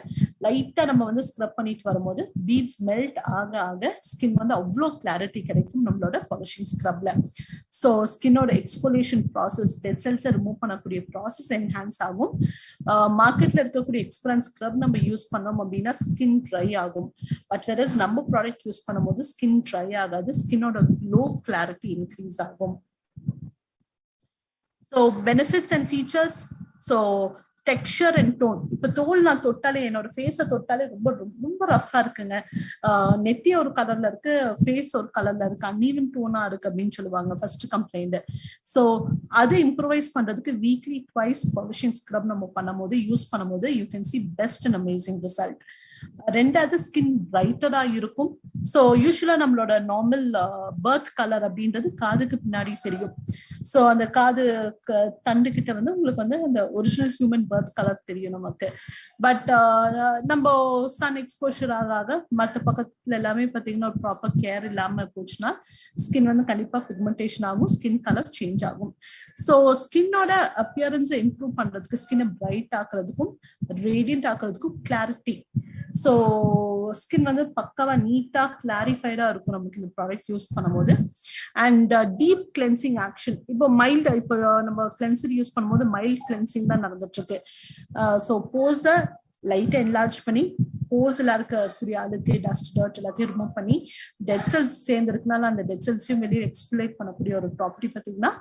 லைட்டா நம்ம வந்து ஸ்க்ரப் பண்ணிட்டு வரும்போது பீட்ஸ் மெல்ட் ஆக ஆக ஸ்கின் வந்து அவ்வளோ கிளாரிட்டி கிடைக்கும் நம்மளோட பாலிஷிங் ஸ்க்ரப்ல. ஸோ ஸ்கின்னோட எக்ஸ்ஃபோலியேஷன் ப்ராசஸ், டெட் செல்ஸை ரிமூவ் பண்ணக்கூடிய ப்ராசஸ் என்ஹான்ஸ் ஆகும். மார்க்கெட்ல இருக்கக்கூடிய எக்ஸ்பரன்ஸ் ஸ்க்ரப் நம்ம யூஸ் பண்ணோம் அப்படின்னா ஸ்கின் ட்ரை ஆகும். பட் வெரஸ் நம்ம ப்ராடக்ட் யூஸ் பண்ணும்போது ஸ்கின் ட்ரை ஆகாது, ஸ்கின்னோட க்ளோ கிளாரிட்டி இன்க்ரீஸ் ஆகும். So benefits and features. So texture and tone. இப்ப தோல் நான் தொட்டாலே, என்னோட ஃபேஸை தொட்டாலே ரொம்ப ரொம்ப ரஃபா இருக்குங்க, நெத்தி ஒரு கலர்ல இருக்கு, ஃபேஸ் ஒரு கலர்ல இருக்கு, அன்ஈவன் டோனா இருக்கு அப்படின்னு சொல்லுவாங்க ஃபர்ஸ்ட் கம்ப்ளைண்ட். ஸோ அதை இம்ப்ரூவைஸ் பண்றதுக்கு வீக்லி ட்வைஸ் பாலிஷிங் ஸ்க்ரப் நம்ம பண்ணும்போது யூஸ் பண்ணும்போது you can see best and amazing result. ரெண்டாவது ஸ்கின் பிரைட்டரா இருக்கும். ஸோ யூஸ்வலா நம்மளோட நார்மல் பர்த் கலர் அப்படின்றது காதுக்கு பின்னாடி தெரியும். ஸோ அந்த காது தண்டு கிட்ட வந்து உங்களுக்கு வந்து அந்த ஒரிஜினல் ஹியூமன் பர்த் கலர் தெரியும் நமக்கு. பட் நம்ம சன் எக்ஸ்போஷர் ஆக மற்ற பக்கத்துல எல்லாமே பார்த்தீங்கன்னா ஒரு ப்ராப்பர் கேர் இல்லாம போச்சுன்னா ஸ்கின் வந்து கண்டிப்பா பிக்மெண்டேஷன் ஆகும், ஸ்கின் கலர் சேஞ்ச் ஆகும். ஸோ ஸ்கின்னோட அப்பியரன்ஸை இம்ப்ரூவ் பண்றதுக்கு, ஸ்கின்னை பிரைட் ஆக்குறதுக்கும் ரேடியன்ட் ஆக்குறதுக்கும் கிளாரிட்டி. ஸோ ஸ்கின் வந்து பக்காவா நீட்டா கிளாரிஃபைடா இருக்கும் நமக்கு இந்த ப்ராடக்ட் யூஸ் பண்ணும்போது. And deep cleansing action. இப்போ மைல்டு, இப்போ நம்ம கிளென்சர் யூஸ் பண்ணும்போது மைல்டு கிளென்சிங் தான் நடந்துட்டு இருக்கு. ஸோ போஸை லைட்டா என்லார்ஜ் பண்ணி போஸ்ல இருக்கக்கூடிய அழுக்கு, டஸ்ட், டர்ட் எல்லாத்தையும் ரிமூவ் பண்ணி டெட் செல்ஸ் சேர்ந்துருக்குனால அந்த டெட் செல்ஸையும் வெளியே எக்ஸ்ஃபோலியேட் பண்ணக்கூடிய ஒரு ப்ராப்பர்ட்டி பார்த்தீங்கன்னா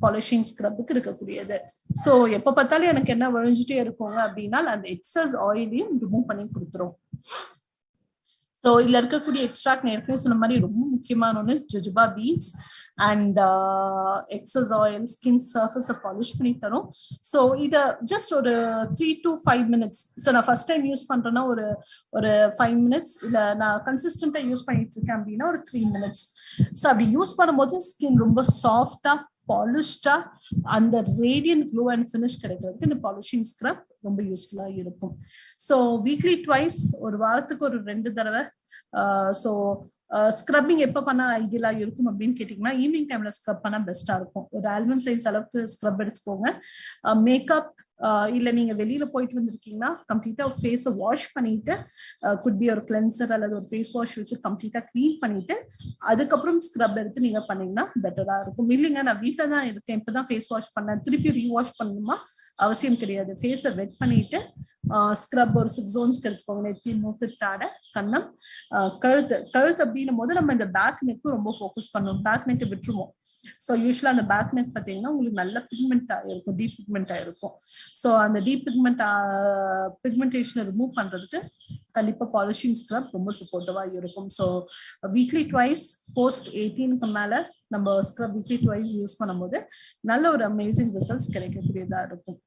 பாலிஷிங் ஸ்க்ரப்புக்கு இருக்கக்கூடியது. ஸோ எப்போ பார்த்தாலும் எனக்கு என்ன விழிஞ்சிட்டே இருக்குங்க அப்படின்னா அந்த எக்ஸஸ் ஆயிலையும் ரிமூவ் பண்ணி கொடுத்துரும். ஸோ இதுல இருக்கக்கூடிய எக்ஸ்ட்ராக்ட் நான் ஏற்கனவே சொன்ன மாதிரி ரொம்ப முக்கியமான ஒன்று jojoba beads and excess oil skin சர்ஃபேஸை பாலிஷ் பண்ணி தரும். ஸோ இதை ஜஸ்ட் ஒரு 3 to 5 minutes. ஸோ நான் ஃபர்ஸ்ட் டைம் யூஸ் பண்றேன்னா ஒரு 5 minutes, இல்லை நான் கன்சிஸ்டண்டா யூஸ் பண்ணிட்டு இருக்கேன் அப்படின்னா ஒரு 3 minutes. ஸோ அப்படி யூஸ் பண்ணும்போது ஸ்கின் ரொம்ப சாஃப்டா பாலிஷ்டா அந்த ரேடியன்ட் க்ளோ அண்ட் ஃபினிஷ் கிடைக்கிறதுக்கு இந்த பாலிஷிங் ஸ்க்ரப் ரொம்ப யூஸ்ஃபுல்லா இருக்கும். ஸோ வீக்லி ட்வைஸ், ஒரு வாரத்துக்கு ஒரு 2 தடவை. ஸோ ஸ்க்ரப்பிங் எப்போ பண்ணா ஐடியலா இருக்கும் அப்படின்னு கேட்டீங்கன்னா ஈவினிங் டைம்ல ஸ்க்ரப் பண்ணா பெஸ்டா இருக்கும். ஒரு ஆல்மண்ட் சைஸ் அளவுக்கு ஸ்க்ரப் எடுத்துக்கோங்க. மேக்கப் இல்ல நீங்க வெளியில போயிட்டு வந்திருக்கீங்கன்னா கம்ப்ளீட்டா ஃபேஸை வாஷ் பண்ணிட்டு குட் பி ஒரு கிளென்சர் அல்லது ஒரு ஃபேஸ் வாஷ் வச்சு கம்ப்ளீட்டா கிளீன் பண்ணிட்டு அதுக்கப்புறம் ஸ்க்ரப் எடுத்து நீங்க பண்ணீங்கன்னா பெட்டரா இருக்கும். இல்லைங்க நான் வீட்டுல தான் இருக்கேன், இப்பதான் ஃபேஸ் வாஷ் பண்ணேன், திருப்பி ரீவாஷ் பண்ணணுமா அவசியம் கிடையாது. ஃபேஸை வெட் பண்ணிட்டு ஸ்க்ரப் ஒரு 6 zones எடுத்துக்கோங்க. நெத்தி, மூக்கு, தாடை, கன்னம், கழுத்து அப்படின்னும் போது நம்ம இந்த பேக் நெக்கும் ரொம்ப ஃபோக்கஸ் பண்ணணும். பேக் நெக்கை விட்டுருவோம். ஸோ யூஸ்வலா அந்த பேக் நெக் பார்த்தீங்கன்னா உங்களுக்கு நல்ல பிக்மெண்ட் ஆயிருக்கும், டீப் பிக்மெண்ட் ஆயிருக்கும். ஸோ அந்த டீப் பிக்மெண்டேஷனை ரிமூவ் பண்றதுக்கு கண்டிப்பா பாலிஷிங் ஸ்க்ரப் ரொம்ப சப்போர்ட்டிவா இருக்கும். ஸோ வீக்லி ட்வைஸ், போஸ்ட் 18க்கு மேல நம்ம ஸ்க்ரப் வீக்லி ட்வைஸ் யூஸ் பண்ணும்போது நல்ல ஒரு அமேசிங் ரிசல்ட்ஸ் கிடைக்கக்கூடியதா இருக்கும்.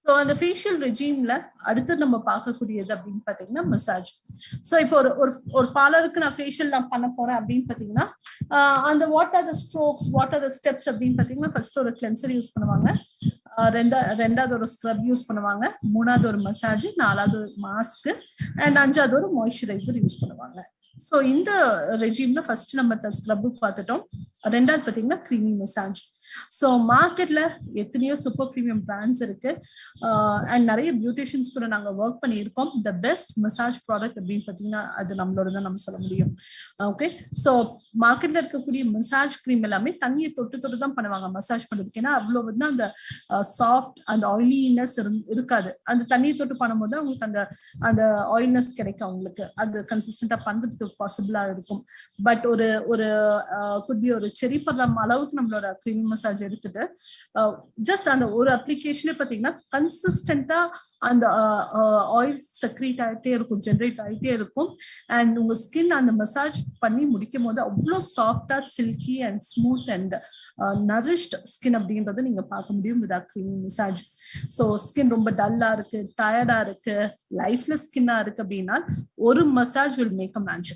ஸோ அந்த ஃபேஷியல் ரெஜீம்ல அடுத்து நம்ம பார்க்கக்கூடியது அப்படின்னு பாத்தீங்கன்னா மசாஜ். ஸோ இப்போ ஒரு பார்லருக்கு நான் ஃபேஷியல் நான் பண்ண போறேன் அப்படின்னு பாத்தீங்கன்னா அந்த what are the strokes, what are the steps அப்படின்னு பாத்தீங்கன்னா ஃபர்ஸ்ட் ஒரு கிளென்சர் யூஸ் பண்ணுவாங்க, ரெண்டாவது ஒரு ஸ்க்ரப் யூஸ் பண்ணுவாங்க, மூணாவது ஒரு மசாஜ், நாலாவது ஒரு மாஸ்க் அண்ட் அஞ்சாவது ஒரு மாய்ஸ்சரைசர் யூஸ் பண்ணுவாங்க. ஸோ இந்த ரெஜிம்ல ஃபர்ஸ்ட் நம்ம ஸ்க்ரப் பார்த்துட்டோம், ரெண்டாவது பாத்தீங்கன்னா கிரீமி மசாஜ். ஸோ மார்க்கெட்ல எத்தனையோ சூப்பர் ப்ரீமியம் பிராண்ட்ஸ் இருக்கு அண்ட் நிறைய பியூட்டிஷியன்ஸ் கூட நாங்க ஒர்க் பண்ணியிருக்கோம். த பெஸ்ட் மசாஜ் ப்ராடக்ட் அப்படின்னு பாத்தீங்கன்னா அது நம்மளோட தான் நம்ம சொல்ல முடியும். ஓகே, ஸோ மார்க்கெட்ல இருக்கக்கூடிய மசாஜ் கிரீம் எல்லாமே தண்ணியை தொட்டு தொட்டு தான் பண்ணுவாங்க மசாஜ் பண்றதுக்கு. ஏன்னா அவ்வளவு வந்து அந்த சாஃப்ட் அந்த ஆயிலினஸ் இருக்காது. அந்த தண்ணியை தொட்டு பண்ணும்போது உங்களுக்கு அந்த அந்த ஆயில்னஸ் கிடைக்கும், உங்களுக்கு அது கன்சிஸ்டன்டா பண்றதுக்கு பாசிபிளா இருக்கும். பட் ஒரு குட் பி ஒரு செரி பழம் அளவுக்கு நம்மளோட கிரீமி மசாஜ் எடுத்துட்டு ஜஸ்ட் அந்த ஒரு அப்ளிகேஷனே பாத்தீங்கன்னா கன்சிஸ்டன்டா அந்த ஆயில் செக்ரேட் ஆகிட்டே இருக்கும், ஜென்ரேட் ஆகிட்டே இருக்கும். அண்ட் உங்க ஸ்கின் அந்த மசாஜ் பண்ணி முடிக்கும் போது அவ்வளோ சாஃப்டா silky and smooth and nourished skin அப்படின்றத நீங்க பார்க்க முடியும் with creamy massage. So skin ரொம்ப டல்லா இருக்கு, டயர்டா இருக்கு, லைஃப்லெஸ் ஸ்கின்னா இருக்கு அப்படின்னா ஒரு massage will make a magic.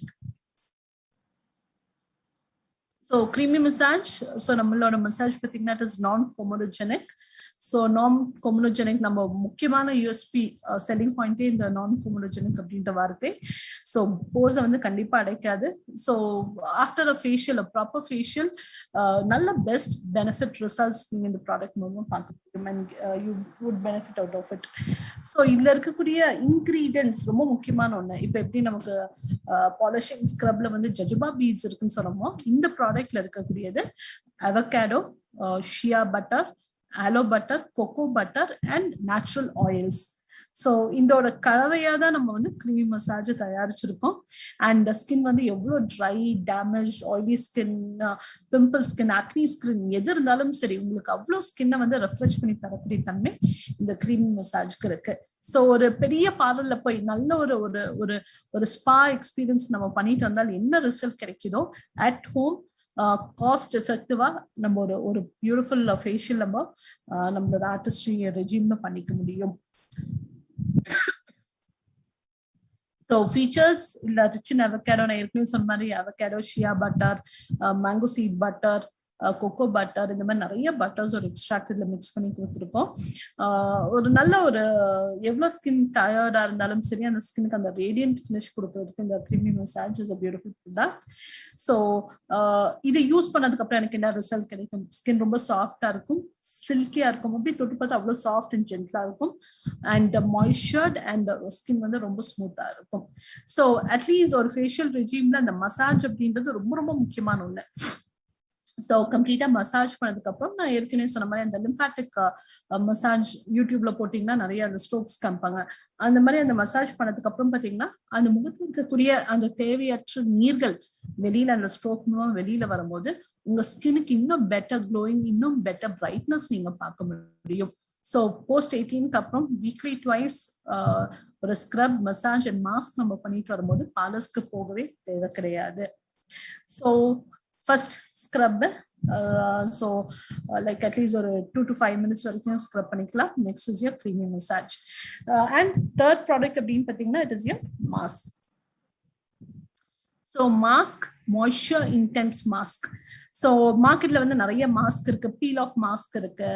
So creamy massage, so நம்மளோட மசாஜ் பார்த்தீங்கன்னா it is non comedogenic. So நான் கொமோடோஜெனிக் நம்ம முக்கியமான யூஎஸ்பி செல்லிங் பாயிண்டே இந்த நான் கொமோடோஜெனிக் அப்படின்ற வார்த்தை. ஸோ போஸை வந்து கண்டிப்பா அடைக்காது. So after a facial, a proper facial, நல்ல பெஸ்ட் பெனிஃபிட் ரிசல்ட்ஸ் நீங்க இந்த ப்ராடக்ட் மூலமா பார்க்க முடியும் and you would benefit out of it. So இதுல இருக்கக்கூடிய இன்கிரீடியன்ஸ் ரொம்ப முக்கியமான ஒண்ணு. இப்போ எப்படி நமக்கு பாலிஷிங் ஸ்க்ரப்ல வந்து ஜஜுபா பீட்ஸ் இருக்குன்னு சொன்னோமோ, இந்த ப்ராடக்ட்ல இருக்கக்கூடியது avocado, shea butter, aloe butter, cocoa butter and natural oils. So இதோட கலவையா தான் நம்ம வந்து கிரீமி மசாஜ் தயாரிச்சிருக்கோம். அண்ட் ஸ்கின் வந்து எவ்வளோ dry, damage, oily skin, pimple skin, acne skin எது இருந்தாலும் சரி உங்களுக்கு அவ்வளோ ஸ்கின்னை வந்து ரெஃப்ரெஷ் பண்ணி தரக்கூடிய தன்மை இந்த கிரீமி மசாஜ்க்கு இருக்கு. ஸோ ஒரு பெரிய பார்லர்ல போய் நல்ல ஒரு ஸ்பா எக்ஸ்பீரியன்ஸ் நம்ம பண்ணிட்டு வந்தால் என்ன ரிசல்ட் கிடைக்குதோ அட் ஹோம் காஸ்ட் எஃபெக்டிவா நம்ம ஒரு பியூட்டிஃபுல் ஃபேஷியல் நம்மளோட ஆர்டிஸ்ட்ரி ரெஜிம்ல பண்ணிக்க முடியும். ஸோ ஃபீச்சர்ஸ் இல்ல ரிச் இன் அவகாடோ, நான் ஏற்கனவே சொன்ன மாதிரி avocado, shea butter, mango seed butter, cocoa butter, இந்த மாதிரி நிறைய பட்டர்ஸ் ஒரு எக்ஸ்ட்ராக்ட் இதுல மிக்ஸ் பண்ணி கொடுத்துருக்கோம். ஒரு நல்ல ஒரு எவ்வளோ ஸ்கின் டயர்டா இருந்தாலும் சரி அந்த ஸ்கின்னுக்கு அந்த ரேடியன்ட் ஃபினிஷ் கொடுக்கறதுக்கு இந்த creamy massage is a beautiful product. So இதை யூஸ் பண்ணதுக்கு அப்புறம் எனக்கு என்ன ரிசல்ட் கிடைக்கும்? ஸ்கின் ரொம்ப சாஃப்டா இருக்கும், சில்கியா இருக்கும், அப்படி தொட்டு பார்த்தா அவ்வளோ சாஃப்ட் அண்ட் ஜென்டலா இருக்கும் அண்ட் மாய்ஸ்சர்ட் அண்ட் ஸ்கின் வந்து ரொம்ப ஸ்மூத்தா இருக்கும். ஸோ அட்லீஸ்ட் ஒரு ஃபேஷியல் ரெஜிம்ல அந்த மசாஜ் அப்படின்றது ரொம்ப ரொம்ப முக்கியமான ஒண்ணு. ஸோ கம்ப்ளீட்டா மசாஜ் பண்ணதுக்கு அப்புறம் நான் ஏற்கனவே சொன்ன மாதிரி அந்த லிம்பாட்டிக் மசாஜ் யூடியூப்ல போட்டீங்கன்னா நிறைய அந்த ஸ்ட்ரோக்ஸ் காமிப்பாங்க. அந்த மாதிரி அந்த மசாஜ் பண்ணதுக்கு அப்புறம் பாத்தீங்கன்னா அந்த முகத்தில் இருக்கக்கூடிய அந்த தேவையற்ற நீர்கள் வெளியில அந்த ஸ்ட்ரோக் மூலம் வெளியில வரும்போது உங்க ஸ்கின்னுக்கு இன்னும் பெட்டர் க்ளோயிங், இன்னும் பெட்டர் பிரைட்னஸ் நீங்க பார்க்க முடியும். ஸோ போஸ்ட் 18க்கு அப்புறம் வீக்லி ட்வைஸ் ஒரு ஸ்க்ரப், மசாஜ் அண்ட் மாஸ்க் நம்ம பண்ணிட்டு வரும்போது பார்லர்ஸ்க்கு போகவே தேவை கிடையாது. So first scrub, so like at least ஒரு 2 to 5 minutes வரைக்கும் ஸ்க்ரப் பண்ணிக்கலாம். Next is your creamy massage and third product அப்படின்னு பார்த்தீங்கன்னா it is your mask. So mask, moisture intense mask. So மார்க்கெட்ல வந்து நிறைய மாஸ்க் இருக்கு, பீல் ஆஃப் மாஸ்க் இருக்கு,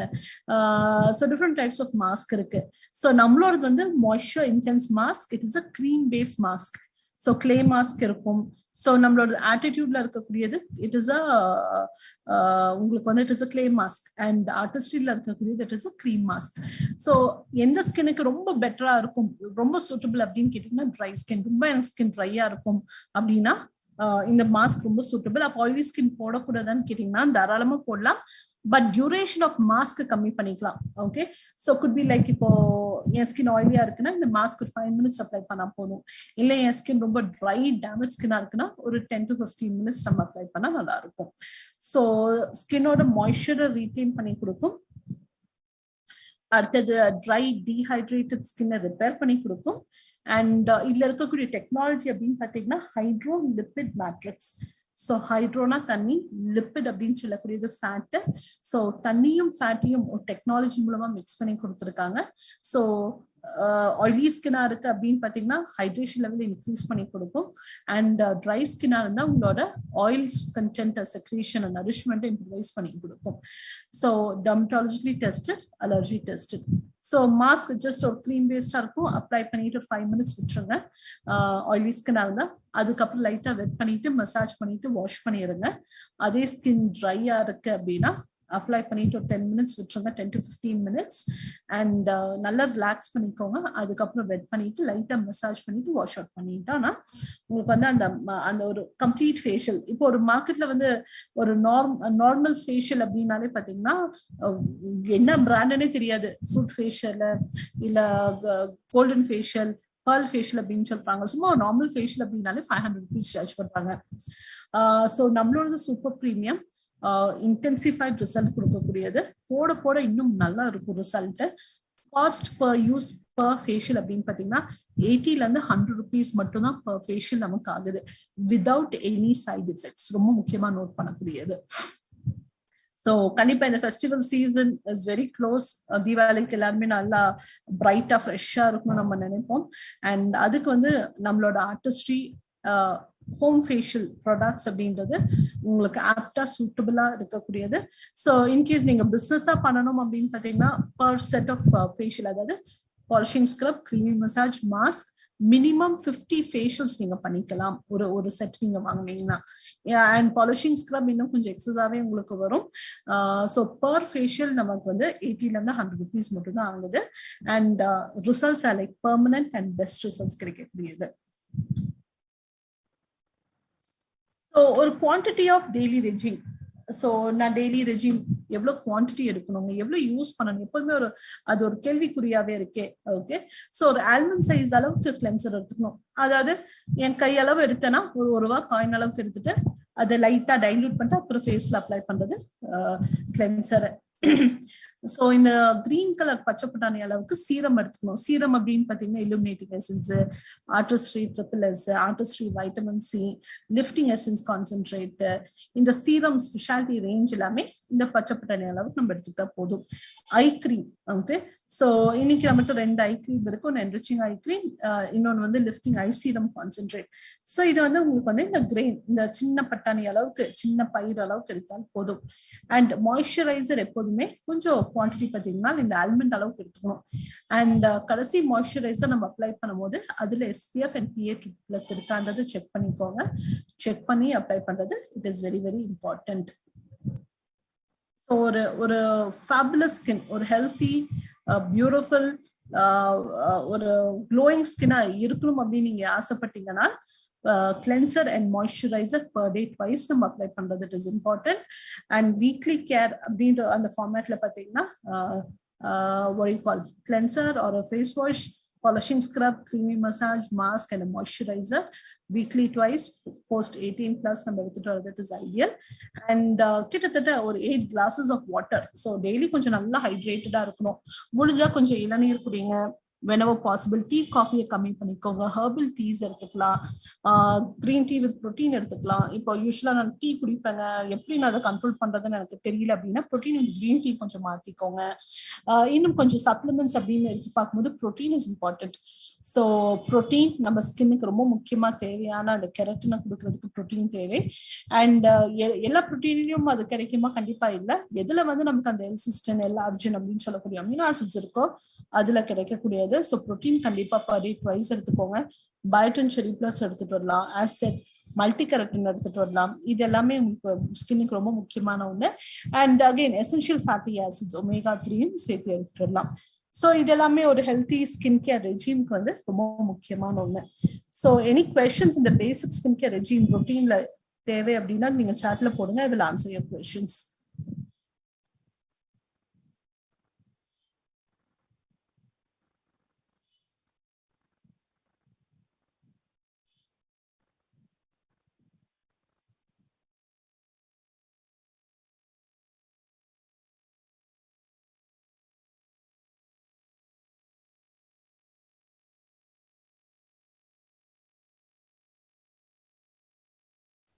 so different types of mask இருக்கு. ஸோ நம்மளோடது வந்து moisture intense mask. It is a cream paste mask. So clay mask இருக்கும். So நம்மளோட ஆட்டிடியூட்ல இருக்கக்கூடியது இட் இஸ் உங்களுக்கு வந்து it is a clay mask and ஆர்டிஸ்ட்ரியில இருக்கக்கூடியது it is a cream mask. So எந்த ஸ்கின்னுக்கு ரொம்ப பெட்டரா இருக்கும், ரொம்ப சூட்டபிள் அப்படின்னு கேட்டீங்கன்னா ட்ரை ஸ்கின், ரொம்ப எனக்கு ஸ்கின் ட்ரையா இருக்கும் அப்படின்னா இந்த மாஸ்க் ரொம்ப சூட்டபிள். அப்போ ஆயிலி ஸ்கின் போடக்கூடாதான்னு கேட்டீங்கன்னா தாராளமா போடலாம், பட் டியூரேஷன் ஆஃப் மாஸ்க் கம்மி பண்ணிக்கலாம். Okay, so could be like இப்போ என் ஸ்கின் ஆயிலியா இருக்குன்னா இந்த மாஸ்க் ஒரு 5 minutes அப்ளை பண்ணா போதும். இல்லை என் ஸ்கின் ரொம்ப ட்ரை டேமேஜ் ஸ்கின்னா இருக்குன்னா ஒரு 10 to 15 minutes நம்ம அப்ளை பண்ணா நல்லா இருக்கும். ஸோ ஸ்கின்னோட மாய்ஸ்சரை ரீட்டைன் பண்ணி கொடுக்கும். அடுத்தது ட்ரை டீஹைட்ரேட்டட் ஸ்கின்னை ரிப்பேர் பண்ணி கொடுக்கும். அண்ட் இதுல இருக்கக்கூடிய டெக்னாலஜி அப்படின்னு பார்த்தீங்கன்னா ஹைட்ரோ லிபிட் மேட்ரிக்ஸ். ஸோ ஹைட்ரோனா தண்ணி, லிப்பிட் அப்படின்னு சொல்லக்கூடியது ஃபேட்டு. ஸோ தண்ணியும் ஃபேட்டையும் ஒரு டெக்னாலஜி மூலமா மிக்ஸ் பண்ணி கொடுத்துருக்காங்க. ஸோ ஆயிலி ஸ்கின்னா இருக்கு அப்படின்னு பாத்தீங்கன்னா ஹைட்ரேஷன் லெவல் இன்க்ரீஸ் பண்ணி கொடுக்கும். அண்ட் ட்ரை ஸ்கின்னா இருந்தா உங்களோட oil content secretion nourishment improvise பண்ணி கொடுக்கும். So dermatologically tested, allergy tested. So mask just ஒரு க்ரீம் பேஸ்டா இருக்கும், அப்ளை பண்ணிட்டு ஒரு 5 minutes விட்டுருங்க. ஆயிலி ஸ்கின்னா இருந்தா அதுக்கப்புறம் லைட்டா வெட் பண்ணிட்டு மசாஜ் பண்ணிட்டு வாஷ் பண்ணிடுங்க. அதே ஸ்கின் ட்ரையா இருக்கு அப்படின்னா அப்ளை பண்ணிட்டு ஒரு 10 minutes விட்டுருங்க, 10 to 15 minutes. அண்ட் நல்லா ரிலாக்ஸ் பண்ணிக்கோங்க. அதுக்கப்புறம் வெட் பண்ணிட்டு லைட்டா மசாஜ் பண்ணிட்டு வாஷ் அவுட் பண்ணிட்டானா உங்களுக்கு வந்து அந்த ஒரு கம்ப்ளீட் ஃபேஷியல். இப்போ ஒரு மார்க்கெட்ல வந்து ஒரு நார்மல் ஃபேஷியல் அப்படின்னாலே பாத்தீங்கன்னா என்ன பிராண்டுன்னே தெரியாது. ஃப்ரூட் ஃபேஷியல் இல்ல கோல்டன் ஃபேஷியல், பேர்ல் ஃபேஷியல் அப்படின்னு சொல்றாங்க. சும்மா நார்மல் ஃபேஷியல் அப்படின்னாலே 500 rupees சார்ஜ் பண்றாங்க. ஸோ நம்மளோட சூப்பர் ப்ரீமியம் இன்டென்சிஃபைட் ரிசல்ட் கொடுக்கக்கூடியது. போட போட இன்னும் நல்லா இருக்கும் result. Cost per use per facial அப்படின்னு பாத்தீங்கன்னா 80 to 100 rupees மட்டும் தான் பர் ஃபேஷியல் நமக்கு ஆகுது, வித்வுட் எனி சைட் எஃபெக்ட்ஸ். ரொம்ப முக்கியமா நோட் பண்ணக்கூடியது. ஸோ கண்டிப்பா இந்த festival season is very close. தீபாவளிக்கு எல்லாருமே நல்லா பிரைட்டா ஃப்ரெஷ்ஷா இருக்கும்னு நம்ம நினைப்போம். அண்ட் அதுக்கு வந்து நம்மளோட ஆர்டிஸ்ட்ரி ஹோம் ஃபேஷியல் ப்ராடக்ட்ஸ் அப்படின்றது உங்களுக்கு ஆப்டா சூட்டபிளா இருக்கக்கூடியது. ஸோ இன்கேஸ் நீங்க பிசினஸா பண்ணணும் அப்படின்னு பாத்தீங்கன்னா பர் செட் ஆஃப் ஃபேஷியல், அதாவது polishing scrub, creamy massage, mask, minimum 50 facials நீங்க பண்ணிக்கலாம் ஒரு செட் நீங்க வாங்கினீங்கன்னா. அண்ட் பாலிஷிங் ஸ்க்ரப் இன்னும் கொஞ்சம் எக்ஸஸாவே உங்களுக்கு வரும். ஸோ பர் ஃபேஷியல் நமக்கு வந்து 80 to 100 rupees மட்டும் தான் ஆகுது. And results are like permanent and best results கிடைக்கக்கூடியது. ஸோ ஒரு quantity of daily regime. So நான் டெய்லி ரெஜிம் எவ்வளவு குவான்டிட்டி எடுக்கணுங்க, எவ்வளவு யூஸ் பண்ணணும், எப்போதுமே அது ஒரு கேள்விக்குறியாவே இருக்கே. ஓகே, ஸோ ஒரு ஆல்மண்ட் சைஸ் அளவுக்கு கிளென்சர் எடுத்துக்கணும். அதாவது என் கையளவு எடுத்தேன்னா ஒரு ரூபா காயின் அளவுக்கு எடுத்துட்டு அதை லைட்டா டைல்யூட் பண்ணிட்டு அப்புறம் ஃபேஸ்ல அப்ளை பண்றது கிளென்சர். ஸோ இந்த கிரீன் கலர் பச்சை பட்டாணி அளவுக்கு சீரம் எடுத்துக்கணும். சீரம் அப்படின்னு பாத்தீங்கன்னா illuminating essence, artistry triple S, artistry vitamin C, lifting essence concentrate, இந்த சீரம் ஸ்பெஷாலிட்டி ரேஞ்ச் எல்லாமே இந்த பச்சை பட்டாணி அளவுக்கு நம்ம எடுத்துக்கிட்டா போதும். ஐ கிரீம், ஓகே, ஸோ இன்னைக்கு நம்மகிட்ட 2 ஐ கிரீம் இருக்கு. ஒன்று என்ரிச்சிங் ஐ கிரீம், இன்னொன்று வந்து லிஃப்டிங் ஐ சீரம் கான்சென்ட்ரேட். ஸோ இது வந்து உங்களுக்கு வந்து இந்த கிரெயின், இந்த சின்ன பட்டாணி அளவுக்கு, சின்ன பயிர் அளவுக்கு எடுத்தால் போதும். அண்ட் மாய்ஸ்சரைசர் எப்போதுமே கொஞ்சம் குவான்டிட்டி பார்த்தீங்கன்னா இந்த ஆல்மண்ட் அளவுக்கு எடுத்துக்கணும். அண்ட் கடைசி மாய்ஸ்சரைசர் நம்ம அப்ளை பண்ணும்போது அதுல SPF அண்ட் PA++ இருக்கான்றது செக் பண்ணிக்கோங்க. செக் பண்ணி அப்ளை பண்றது it is very very important. So ஒரு ஃபேபுலஸ் ஸ்கின், ஒரு ஹெல்த்தி பியூட்டிஃபுல் ஒரு க்ளோயிங் ஸ்கின்னா இருக்கணும் அப்படின்னு நீங்க ஆசைப்பட்டீங்கன்னா cleanser and moisturiser per day twice நம்ம அப்ளை பண்றது it is important. And weekly care அப்படின்ற அந்த ஃபார்மேட்ல பார்த்தீங்கன்னா what you call cleanser or a face wash, polishing scrub, creamy massage, mask and a moisturizer weekly twice post 18+ நம்ம எடுத்துட்டு வரது it is ideal. And கிட்டத்தட்ட ஒரு 8 glasses of water. So daily கொஞ்சம் நல்லா ஹைட்ரேட்டடா இருக்கணும். முடிஞ்சா கொஞ்சம் இளநீர் குடிங்க. whenever possible டீ காஃபியை கம்மி பண்ணிக்கோங்க. ஹெர்பல் டீஸ் எடுத்துக்கலாம், கிரீன் டீ வித் ப்ரோட்டீன் எடுத்துக்கலாம். இப்போ யூஸ்வலா நான் டீ குடிப்பேங்க, எப்படி நான் அதை கண்ட்ரோல் பண்றதுன்னு எனக்கு தெரியல அப்படின்னா ப்ரோட்டீன் வித் கிரீன் டீ கொஞ்சம் மாத்திக்கோங்க. இன்னும் கொஞ்சம் சப்ளிமெண்ட்ஸ் அப்படின்னு எடுத்து பார்க்கும்போது protein is important. So protein நம்ம ஸ்கின்னுக்கு ரொம்ப முக்கியமா தேவையான அந்த கெரட்டினை கொடுக்கறதுக்கு ப்ரோட்டீன் தேவை. அண்ட் எல்லா ப்ரோட்டீன்லயும் அது கிடைக்குமா? கண்டிப்பா இல்லை. எதுல வந்து நமக்கு அந்த எல்சிஸ்டன், எல்ஆர்ஜின் அப்படின்னு சொல்லக்கூடிய அமினோ ஆசிட்ஸ் இருக்கோ அதுல கிடைக்கக்கூடியது. ஸோ ப்ரோட்டீன் கண்டிப்பா per day twice எடுத்துக்கோங்க. பயோட்டின் செரி பிளஸ் எடுத்துட்டு வரலாம், ஆசிட் மல்டி கெரட்டின் எடுத்துட்டு வரலாம். இது எல்லாமே உங்களுக்கு ஸ்கின்னுக்கு ரொம்ப முக்கியமான ஒண்ணு. And again essential fatty acids omega-3 சேர்த்து எடுத்துட்டு வரலாம். ஸோ இது எல்லாமே ஒரு ஹெல்த்தி ஸ்கின் கேர் ரெஜிம்க்கு வந்து ரொம்ப முக்கியமான ஒண்ணு. ஸோ எனி கொஸ்டின்ஸ் இந்த பேசிக் ஸ்கின் கேர் ரெஜிம் ரொட்டீன்ல தேவை அப்படின்னா நீங்க சாட்ல போடுங்க. I will answer your questions.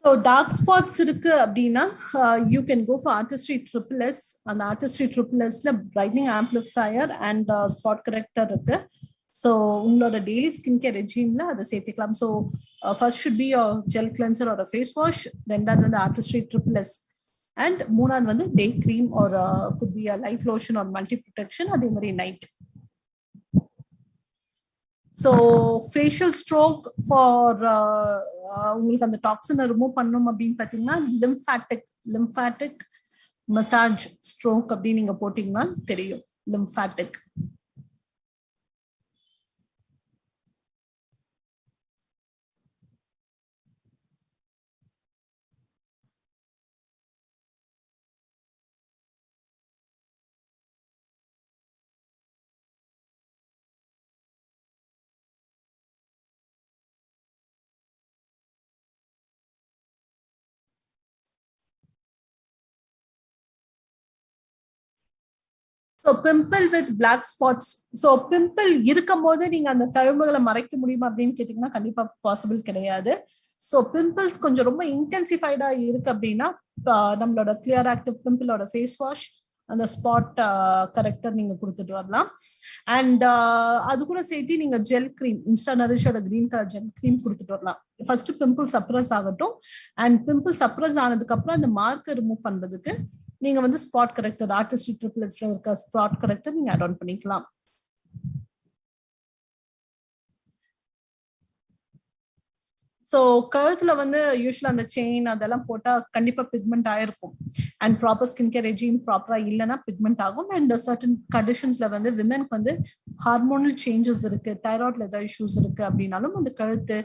So dark spots இருக்கு அப்படின்னா you can go for Artistry Triple S. அந்த Artistry Triple Sல brightening amplifier and spot corrector இருக்கு. So உங்களோட daily skincare regimeல அதை சேர்த்துக்கலாம். So first should be your gel cleanser or a face wash. ரெண்டாவது வந்து Artistry Triple S. And மூணாவது வந்து day cream or could be a light lotion or multi protection. அதே மாதிரி night. So facial stroke for உங்களுக்கு அந்த டாக்ஸினை remove பண்ணணும் அப்படின்னு பார்த்தீங்கன்னா lymphatic massage stroke அப்படின்னு நீங்க போட்டீங்கன்னா தெரியும். lymphatic. So pimple with black spots. So pimple இருக்கும் போது நீங்க அந்த தழும்புகளை மறைக்க முடியுமா அப்படின்னு கேட்டீங்கன்னா கண்டிப்பா பாசிபிள் கிடையாது. ஸோ பிம்பிள்ஸ் கொஞ்சம் ரொம்ப இன்டென்சிஃபைடா இருக்கு அப்படின்னா நம்மளோட கிளியர் ஆக்டிவ் பிம்பிளோட ஃபேஸ் வாஷ் அந்த ஸ்பாட் கரெக்டர் நீங்க கொடுத்துட்டு வரலாம். அண்ட் அது கூட சேர்த்து நீங்க ஜெல் கிரீம் இன்ஸ்டா நரிஷோட கிரீன் கலர் ஜெல் கிரீம் கொடுத்துட்டு வரலாம். ஃபர்ஸ்ட் பிம்பிள் சப்ரஸ் ஆகட்டும். அண்ட் பிம்பிள் சப்ரஸ் ஆனதுக்கு அப்புறம் அந்த மார்க்கை ரிமூவ் பண்றதுக்கு நீங்க வந்து ஸ்பாட் கரெக்டர் ஆர்டிஸ்ட்ரி ட்ரிபிள் எஸ்ல இருக்க ஸ்பாட் கரெக்டர் நீங்க ஆட் ஆன் பண்ணிக்கலாம். ஸோ கழுத்துல வந்து யூஸ்வலா அந்த செயின் அதெல்லாம் போட்டா கண்டிப்பா பிக்மெண்ட் ஆயிருக்கும். And proper skin care regime ப்ராப்பரா இல்லைன்னா பிக்மெண்ட் ஆகும். அண்ட் சர்டன் கண்டிஷன்ஸ்ல வந்து விமென்க்கு வந்து ஹார்மோனல் சேஞ்சஸ் இருக்கு, தைராய்ட்ல ஏதாவது இஷ்யூஸ் இருக்கு அப்படின்னாலும் அந்த கழுத்து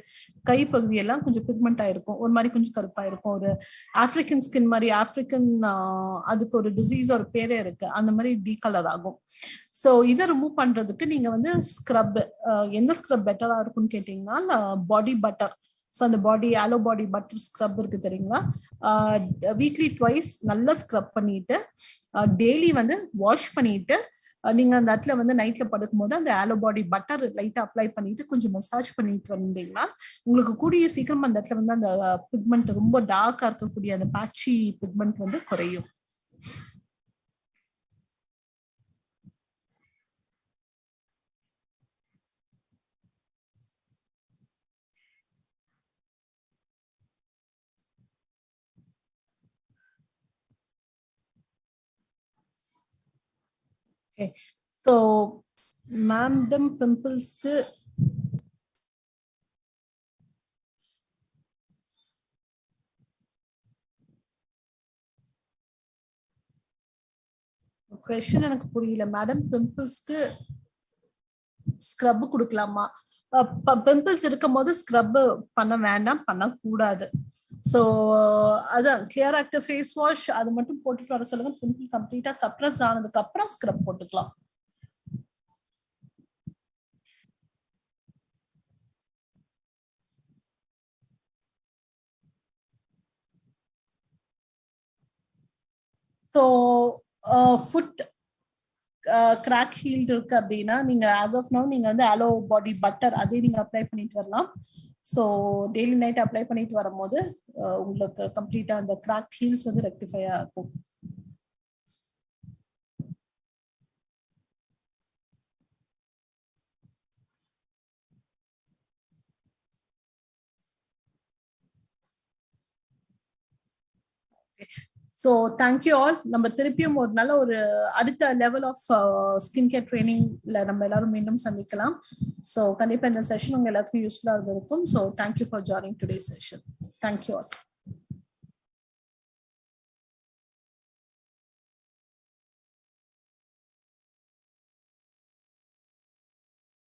கைப்பகுதி எல்லாம் கொஞ்சம் பிக்மெண்ட் ஆயிருக்கும், ஒரு மாதிரி கொஞ்சம் கருப்பா இருக்கும். ஒரு ஆப்பிரிக்கன் ஸ்கின் மாதிரி ஆப்பிரிக்கன் அதுக்கு ஒரு டிசீஸ் ஒரு பேரே இருக்கு, அந்த மாதிரி டீகலர் ஆகும். ஸோ இதை ரிமூவ் பண்றதுக்கு நீங்க வந்து ஸ்க்ரப், எந்த ஸ்க்ரப் பெட்டரா இருக்கும்னு கேட்டீங்கன்னா பாடி பட்டர். ஸோ அந்த ஆலோ பாடி பட்டர் ஸ்க்ரப் இருக்கு தெரியுங்களா, வீக்லி ட்வைஸ் நல்லா ஸ்க்ரப் பண்ணிட்டு டெய்லி வந்து வாஷ் பண்ணிட்டு நீங்க அந்த இடத்துல வந்து நைட்ல படுக்கும் போது அந்த ஆலோ பாடி பட்டர் லைட்டா அப்ளை பண்ணிட்டு கொஞ்சம் மசாஜ் பண்ணிட்டு வந்தீங்கன்னா உங்களுக்கு கூடிய சீக்கிரம் அந்த இடத்துல வந்து அந்த பிக்மெண்ட் ரொம்ப டார்க்கா இருக்கக்கூடிய அந்த பேட்சி பிக்மெண்ட் வந்து குறையும். Okay, so madam pimples க்கு question எனக்கு புரியல. மேடம் பிம்பிள்ஸ்க்கு ஸ்க்ரப் கொடுக்கலாமா? பிம்பிள்ஸ் இருக்கும் போது ஸ்க்ரப் பண்ண வேண்டாம், பண்ணக்கூடாது. ஸோ அதான் கிளியர் ஆக்டிவ் ஃபேஸ் வாஷ் அது மட்டும் போட்டுட்டு வர சொல்லுங்க. பிம்பிள் கம்ப்ளீட்டா சப்ரஸ் ஆனதுக்கு அப்புறம் ஸ்க்ரப் போட்டுக்கலாம். ஸோ ஃபுட் கிராக் ஹீல்ட் இருக்கு அப்படின்னா நீங்க ஆஸ் ஆஃப் நவ் நீங்க வந்து ஆலோ பாடி பட்டர் அதே நீங்க அப்ளை பண்ணிட்டு வரலாம். ஸோ டெய்லி நைட் அப்ளை பண்ணிட்டு வரும்போது உங்களுக்கு கம்ப்ளீட்டா அந்த கிராக் ஹீல்ஸ் வந்து ரெக்டிஃபை ஆகும். So thank you all. நம்ம திருப்பியும் ஒரு நல்ல ஒரு அடுத்த லெவல் ஆஃப் ஸ்கின் கேர் ட்ரைனிங்ல நம்ம எல்லாரும் மீண்டும் சந்திக்கலாம். ஸோ கண்டிப்பா இந்த செஷன் உங்க எல்லாத்துக்கும் யூஸ்ஃபுல்லா இருந்திருக்கும். So thank you for joining today session. Thank you all.